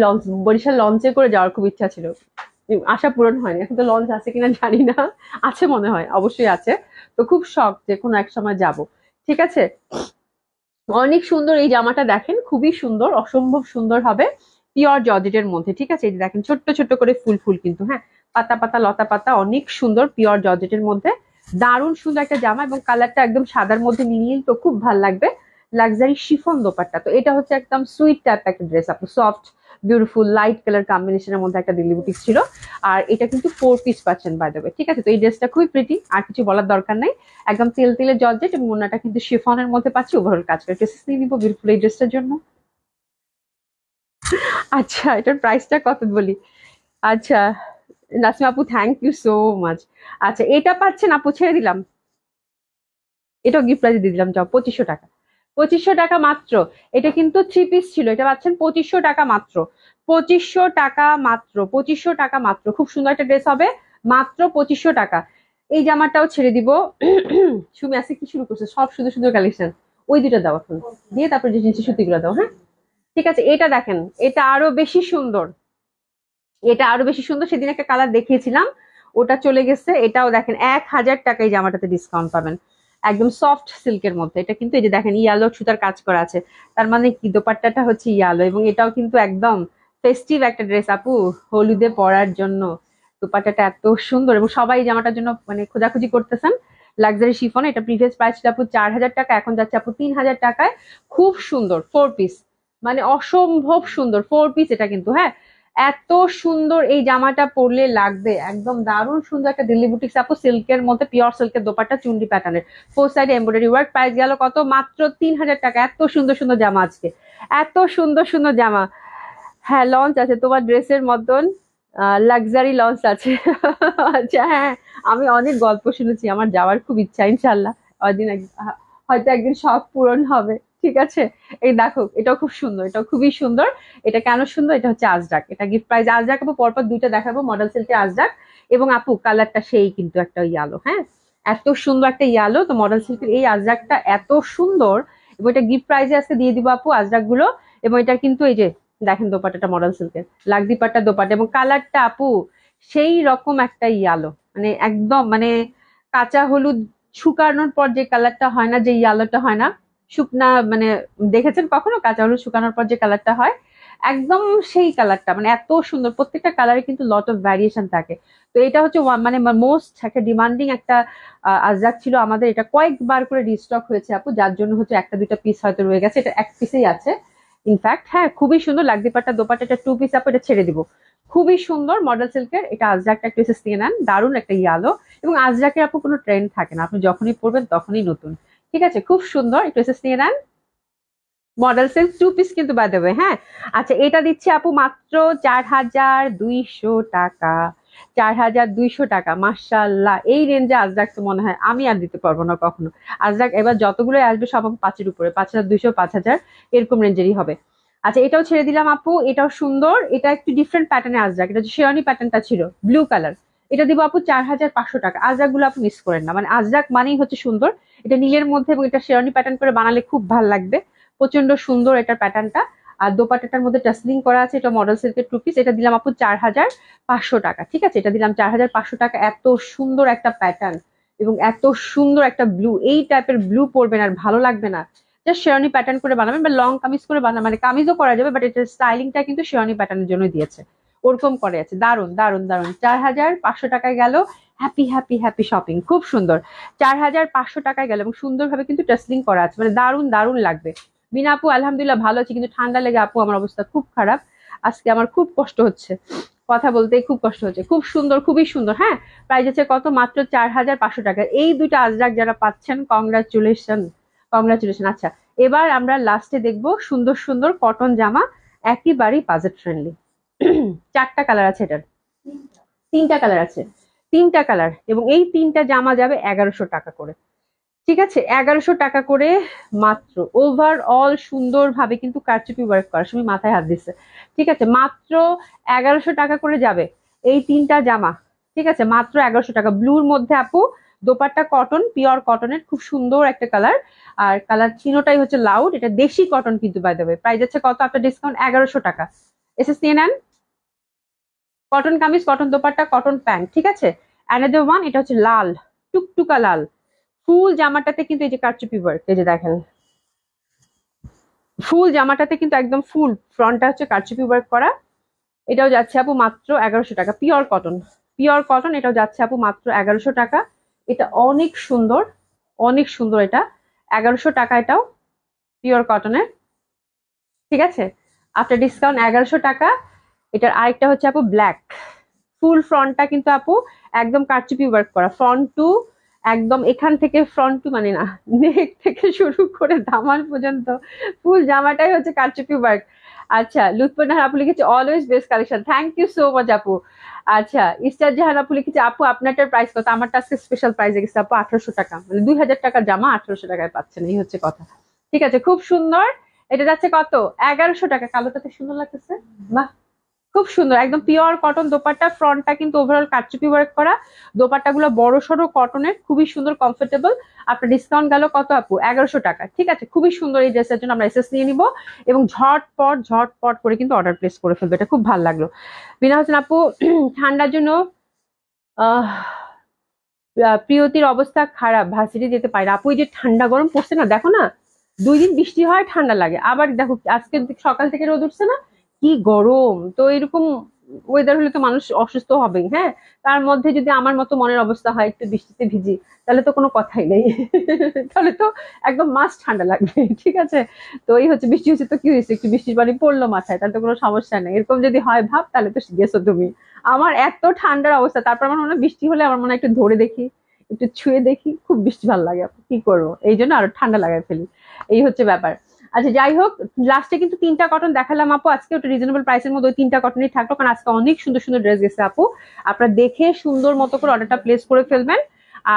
বরিশাল লঞ্চে করে যাওয়ার খুব ইচ্ছা ছিল, আশা পূরণ হয়নি। এখন তো লঞ্চ আছে কিনা জানি না, আছে মনে হয়, অবশ্যই আছে। তো খুব শখ যে কোনো এক সময় যাব। ঠিক আছে, অনেক সুন্দর এই জামাটা, দেখেন খুবই সুন্দর, অসম্ভব সুন্দর হবে, পিওর জর্জেটের মধ্যে। ঠিক আছে, এই যে দেখেন ছোট্ট ছোট্ট করে ফুল ফুল কিন্তু, হ্যাঁ, পাতা পাতা লতা পাতা, অনেক সুন্দর, পিওর জর্জেটের মধ্যে, দারুণ সুন্দর একটা জামা, এবং কালারটা একদম সাদার মধ্যে নীল, তো খুব ভাল লাগবে। লাক্সারি শিফন দোপাট্টা, তো এটা হচ্ছে একদম সুইট টাইপ একটা ড্রেস, আপু সফট বিউটিফুল লাইট কালার কম্বিনেশনের মধ্যে একটা দিল্লি বুটিক ছিল। আর এটা কিন্তু 4 পিস পাচ্ছেন বাই দ্য ওয়ে। ঠিক আছে, তো এই ড্রেসটা খুবই প্রিটি, আর কিছু বলার দরকার নাই, একদম তেল তেলে জর্জেট, এবং ওনাটা কিন্তু শিফনের মধ্যে পাচ্ছি, ওভারঅল কাজ করে। ড্রেসেস নিয়ে নিবো বিউটিফুল এই ড্রেসটার জন্য। আচ্ছা, এটার প্রাইসটা কত বলি? আচ্ছা নাসিমা আপু, থ্যাংক ইউ সো মাচ। আচ্ছা, এটা পাচ্ছেন আপু, ছেড়ে দিলাম, এটাও গিফট প্রাইজে দিয়ে দিলাম, যাও 2500 টাকা, 2500 টাকা মাত্র। এটা কিন্তু 3 পিস ছিল, এটা পাচ্ছেন 2500 টাকা মাত্র, 2500 টাকা মাত্র, 2500 টাকা মাত্র, খুব সুন্দর একটা ড্রেস হবে, মাত্র 2500 টাকা। এই জামাটাও ছেড়ে দিব। সুমি আজকে কি শুরু করছে, সব সুন্দর সুন্দর কালেকশন, ওই দুটো দাও এখন, দিয়ে তারপর যে জিনিস সুতিগুলো দাও, হ্যাঁ। ঠিক আছে, এটা দেখেন, এটা আরো বেশি সুন্দর, এটা আরো বেশি সুন্দর, সেদিন একটা কালার দেখিয়েছিলাম, ওটা চলে গেছে। এটাও দেখেন 1000 টাকা এই জামাটাতে ডিসকাউন্ট পাবেন, একদম সফট সিল্কের মধ্যে। এটা কিন্তু এই যে দেখেন ইয়ালো সুতার কাজ করা আছে, তার মানে কি দোপাট্টাটা হচ্ছে ইয়ালো, এবং এটাও কিন্তু একদম ফেস্টিভ একটা ড্রেস আপু, হলুদে পরার জন্য। দোপাট্টাটা এত সুন্দর, এবং সবাই এই জামাটার জন্য মানে খোঁজাখুঁজি করতেছেন। লাক্সারি শিফন, এটা প্রিভিয়াস প্রাইস ছিল আপু 4000 টাকা, এখন যাচ্ছে আপু 3000 টাকায়। খুব সুন্দর 4 পিস, মানে অসম্ভব সুন্দর 4 পিস এটা কিন্তু, হ্যাঁ। এত সুন্দর এই জামাটা পরলে লাগবে একদম দারুণ সুন্দর একটা দিল্লি বুটিক্স আপু, সিল্কের মধ্যে পিওর সিল্কের দোপাট্টা, চুন্ডি প্যাটার্নের, 4 সাইড এমব্রয়ডারি ওয়ার্ক। প্রাইস গেল কত, মাত্র 3000 টাকা। এত সুন্দর সুন্দর জামা আজকে, এত সুন্দর সুন্দর জামা। হ্যাঁ, লঞ্চ আছে তোমার ড্রেসের মতন, লাক্সারি লঞ্চ আছে। আচ্ছা, হ্যাঁ, আমি অনেক গল্প শুনেছি, আমার যাওয়ার খুব ইচ্ছা, ইনশাল্লাহ হয়তো একদিন শখ পূরণ হবে। ঠিক আছে, এই দেখো, এটাও খুব সুন্দর, এটাও খুবই সুন্দর। এটা কেন সুন্দর, এটা হচ্ছে আজরাক, এটা গিফট প্রাইজ আজরাক আপু, পরপর দুইটা দেখাবো, মডেল সিল্কের আজরাক। এবং আপু কালারটা সেই কিন্তু একটা ইয়ালো, হ্যাঁ, এত সুন্দর একটা ইয়ালো, তো মডেল সিল্কের এই আজরাকটা এত সুন্দর, এবং এটা গিফট প্রাইজে আজকে দিয়ে দিব আপু আজরাক গুলো। এবং এটা কিন্তু এই যে দেখেন দোপাট্টাটা মডেল সিল্কের, লাগদি পাট্টা দোপাট্টা, এবং কালারটা আপু সেই রকম একটা ইয়ালো, মানে একদম মানে কাঁচা হলুদ শুকানোর পর যে কালারটা হয় না, যে ইয়ালোটা হয় না, শুকনা মানে, দেখেছেন কখনো কাঁচা হলুদ শুকানোর পর যে কালারটা হয়, একদম সেই কালারটা, মানে এত সুন্দর। প্রত্যেকটা কালারে কিন্তু লট অফ ভ্যারিয়েশন থাকে। তো এটা হচ্ছে মানে মোস্ট একটা ডিমান্ডিং একটা আজরাক ছিল আমাদের, এটা কয়েকবার করে রিস্টক হয়েছে আপু, যার জন্য হচ্ছে একটা দুইটা পিস হয়তো রয়ে গেছে, এটা এক পিসেই আছে ইনফ্যাক্ট। হ্যাঁ, খুবই সুন্দর লাগদি পাট্টা দোপাট্টা, এটা 2 পিস আপু, এটা ছেড়ে দিব। খুবই সুন্দর মডেল সিল্কের, এটা আজরাকটা একটু এসে নিয়ে নেন, দারুণ একটা ইয়ালো। এবং আজরাকের আপু কোনো ট্রেন্ড থাকে না, আপনি যখনই পরবেন তখনই নতুন। ঠিক আছে, খুব সুন্দর, একটু এসে নিয়ে নেন, মডেল সিল্ক 2 পিস কিন্তু বাই দেবে, হ্যাঁ। আচ্ছা, এটা দিচ্ছে আপু মাত্র 4200 টাকা, 4200 টাকা, মার্শাল্লাহ। এই রেঞ্জে আজরাক তো মনে হয় আমি আর দিতে পারবো না কখনো। আজরাক এবার যতগুলো আসবে সব আপু 5-এর উপরে, 5200, 5000 এরকম রেঞ্জেরই হবে। আচ্ছা, এটাও ছেড়ে দিলাম আপু, এটাও সুন্দর, এটা একটু ডিফারেন্ট প্যাটার্নের আজরাক, এটা হচ্ছে শেরওয়ানি প্যাটার্নটা ছিল ব্লু কালার। এটা দিব আপু 4500 টাকা। আজরাক গুলো আপু মিস করেন না, মানে আজরাক মানেই হচ্ছে সুন্দর। এটা নীলের মধ্যে, এবং এটা শেরওয়ানি প্যাটার্ন করে বানালে খুব ভালো লাগবে, প্রচন্ড সুন্দর এটার প্যাটার্নটা। আর দোপাট্টাটার মধ্যে টাসলিং করা আছে, এটা মডেল সিল্কের 2 পিস, এটা দিলাম আপু 4500 টাকা। ঠিক আছে, এটা দিলাম 4500 টাকা। এত সুন্দর একটা প্যাটার্ন, এবং এত সুন্দর একটা ব্লু, এই টাইপের ব্লু পরবেন আর ভালো লাগবে না, জাস্ট শেরওয়ানি প্যাটার্ন করে বানাবেন, বা লং কামিজ করে বানাবেন, মানে কামিজও করা যাবে, বাট এটার স্টাইলিংটা কিন্তু শেরওয়ানি প্যাটার্নের জন্য দিয়েছে, ওরকম করে আছে, দারুন দারুন দারুন। 4500 টাকায় গেল, হ্যাপি হ্যাপি হ্যাপি শপিং, খুব সুন্দর। 4500 টাকায় গেল, এবং সুন্দরভাবে কিন্তু টাসলিং করা আছে, মানে দারুন দারুন লাগবে। বিনা আপু আলহামদুলিল্লাহ ভালো আছি, কিন্তু ঠান্ডা লেগে আপু আমার অবস্থা খুব খারাপ, আজকে আমার খুব কষ্ট হচ্ছে, কথা বলতেই খুব কষ্ট হচ্ছে। খুব সুন্দর, খুবই সুন্দর, হ্যাঁ। প্রাইস আছে কত, মাত্র 4500 টাকা। এই দুইটা আজরাক যারা পাচ্ছেন, কংগ্রাচুলেশন, কংগ্রাচুলেশন। আচ্ছা, এবার আমরা লাস্টে দেখবো সুন্দর সুন্দর কটন জামা, একেবারেই বাজেট ফ্রেন্ডলি। 4টা কালার আছে এটার, 3টা কালার আছে, 3টা কালার, এবং এই 3টা জামা যাবে 1100 টাকা করে। ঠিক আছে, 1100 টাকা করে মাত্র। ওভারঅল সুন্দরভাবে কিন্তু কারচুপি ওয়ার্ক করা, তুমি মাথায় হাত দিচ্ছে। ঠিক আছে, মাত্র 1100 টাকা করে যাবে এই 3টা জামা। ঠিক আছে, মাত্র 1100 টাকা। ব্লুর মধ্যে আপু দোপাট্টা কটন, পিওর কটনের, খুব সুন্দর একটা কালার। আর কালার চিহ্নটাই হচ্ছে লাউড। এটা দেশি কটন কিন্তু বাই দ্য ওয়ে। প্রাইস আছে কত আপনার ডিসকাউন্ট? 1100 টাকা। এসএস নিয়ে নেন। Cotton kameez, cotton dupatta, cotton pant, ঠিক আছে। অ্যানাদার ওয়ান, এটা হচ্ছে লাল, টুকটুকা লাল। ফুল জামাটাতে কিন্তু এই যে কারচুপি ওয়ার্ক, এই যে দেখেন ফুল জামাটাতে কিন্তু একদম ফুল ফ্রন্টটা হচ্ছে কারচুপি ওয়ার্ক করা। এটাও যাচ্ছে আপু মাত্র 1100 টাকা। পিওর কটন, পিওর কটন, এটাও যাচ্ছে আপু মাত্র 1100 টাকা। এটা অনেক সুন্দর, অনেক সুন্দর। এটা 1100 টাকা, এটাও পিওর কটনের, ঠিক আছে। আফটার ডিসকাউন্ট 1100 টাকা। এটার আরেকটা হচ্ছে আপু ব্ল্যাক, ফুল ফ্রন্টটা কিন্তু আপু একদম কারচুপি ওয়ার্ক করা, ফ্রন্ট টু একদম এখান থেকে ফ্রন্ট টু মানে না, নেক থেকে শুরু করে দামান পর্যন্ত ফুল জামাটাই হচ্ছে কারচুপি ওয়ার্ক। আচ্ছা, লুৎফুন্নাহার আপু লিখেছে always best collection, thank you so much আপু। আচ্ছা, ইস্টার জাহান আপু লিখেছে আপু আপনারটার প্রাইস কত? আমারটা আজকে স্পেশাল প্রাইসে গেছে আপু 1800 টাকা, মানে 2000 টাকার জামা 1800 টাকায় পাচ্ছেন, এই হচ্ছে কথা। ঠিক আছে, খুব সুন্দর। এটা যাচ্ছে কত? 1100 টাকা। কালোটাতে সুন্দর লাগতেছে, বাহ, খুব সুন্দর, একদম পিওর কটন দোপাট্টা, ফ্রন্টটা কিন্তু ওভারঅল কারচুপি ওয়ার্ক করা। দোপাট্টা গুলো বড় সড়ো কটনের, খুবই সুন্দর, কমফোর্টেবল। আপনার ডিসকাউন্ট গেল কত আপু? 1100 টাকা, ঠিক আছে। খুবই সুন্দর এই ড্রেসের জন্য আমরা এসএস নিয়ে নিব এবং ঝটপট ঝটপট করে কিন্তু অর্ডার প্লেস করে ফেলবো। এটা খুব ভালো লাগলো। বিনা হোসেন আপু ঠান্ডার জন্য আহ প্রিয়তির অবস্থা খারাপ, ভার্সিটি যেতে পারে না। আপু এই যে ঠান্ডা গরম পড়ছে না, দেখো না, 2 দিন বৃষ্টি হয় ঠান্ডা লাগে, আবার দেখো আজকে সকাল থেকে রোদ উঠছে না, কি গরম। তো এরকম ওয়েদার হলে তো মানুষ অসুস্থ হবেই। হ্যাঁ, তার মধ্যে যদি আমার মতো মনের অবস্থা হয় একটু বৃষ্টিতে ভিজি, তাহলে তো কোনো কথাই নেই। তাহলে তো একদম মাস ঠান্ডা লাগবে, ঠিক আছে। তো এই হচ্ছে, বৃষ্টি হচ্ছে তো কি হয়েছে, একটু বৃষ্টির পানি পড়লো মাথায়, তাহলে তো কোনো সমস্যা নেই। এরকম যদি হয় ভাব, তাহলে তো গেছো তুমি। আমার এত ঠান্ডার অবস্থা, তারপর আমার মনে হয় বৃষ্টি হলে আমার মনে হয় একটু ধরে দেখি, একটু ছুঁয়ে দেখি, খুব বৃষ্টি ভালো লাগে। আপু কি করবো, এই জন্য আরো ঠান্ডা লাগাই ফেলি, এই হচ্ছে ব্যাপার। আচ্ছা, যাই হোক, লাস্টে কিন্তু 3টা কটন দেখালাম আপু আজকে, ওটা রিজনেবল প্রাইসের মধ্যে ওই 3টা কটনই থাকলো, কারণ আজকে অনেক সুন্দর সুন্দর ড্রেস গেছে আপু। আপনারা দেখে সুন্দর মতো করে অর্ডারটা প্লেস করে ফেলবেন।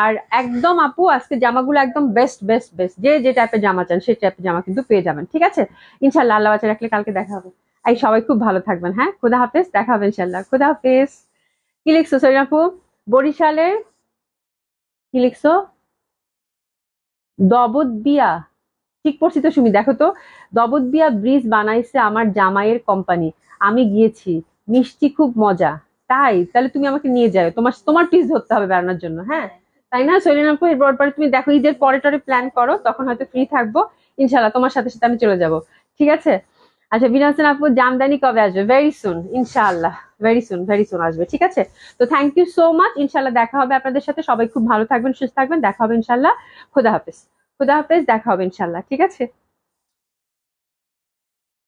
আর একদম আপু আজকে জামাগুলো একদম বেস্ট বেস্ট বেস্ট, যে যে টাইপের জামা চান সেই টাইপের জামা কিন্তু পেয়ে যাবেন, ঠিক আছে। ইনশাল্লাহ, আল্লাহ বাঁচিয়ে রাখলে কালকে দেখা হবে। এই সবাই খুব ভালো থাকবেন, হ্যাঁ, খুদা হাফেজ, দেখা হবে ইনশাল্লাহ, খুদা হাফেজ। কি লিখছো সরিন আপু? বরিশালে কি লিখছো? দবদবিয়া, ঠিক পড়ছি তো সুমি? দেখো তো, দবদবিয়া ব্রিজ বানাইছে আমার জামাইয়ের কোম্পানি, আমি গিয়েছি, মিষ্টি খুব মজা। তাই? তাহলে তুমি আমাকে নিয়ে যাও, তোমার তোমার পিস ধরতে হবে বেড়ানোর জন্য, হ্যাঁ। তাই না সলিনা আপু? এরপর পরে তুমি দেখো, ঈদের পরে টরে প্ল্যান করো, তখন হয়তো ফ্রি থাকবো। ইনশাল্লাহ তোমার সাথে সাথে আমি চলে যাব, ঠিক আছে। আচ্ছা, বিনা হোসেন আপু জামদানি কবে আসবে? ভেরি সুন ইনশাআল্লাহ, ভেরি সুন আসবে, ঠিক আছে। তো থ্যাংক ইউ সো মাচ, ইনশাল্লাহ দেখা হবে আপনাদের সাথে। সবাই খুব ভালো থাকবেন, সুস্থ থাকবেন, দেখা হবে ইনশাল্লাহ। খুদা হাফেজ, খুদা হাফেজ, দেখা হবে ইনশাল্লাহ, ঠিক আছে।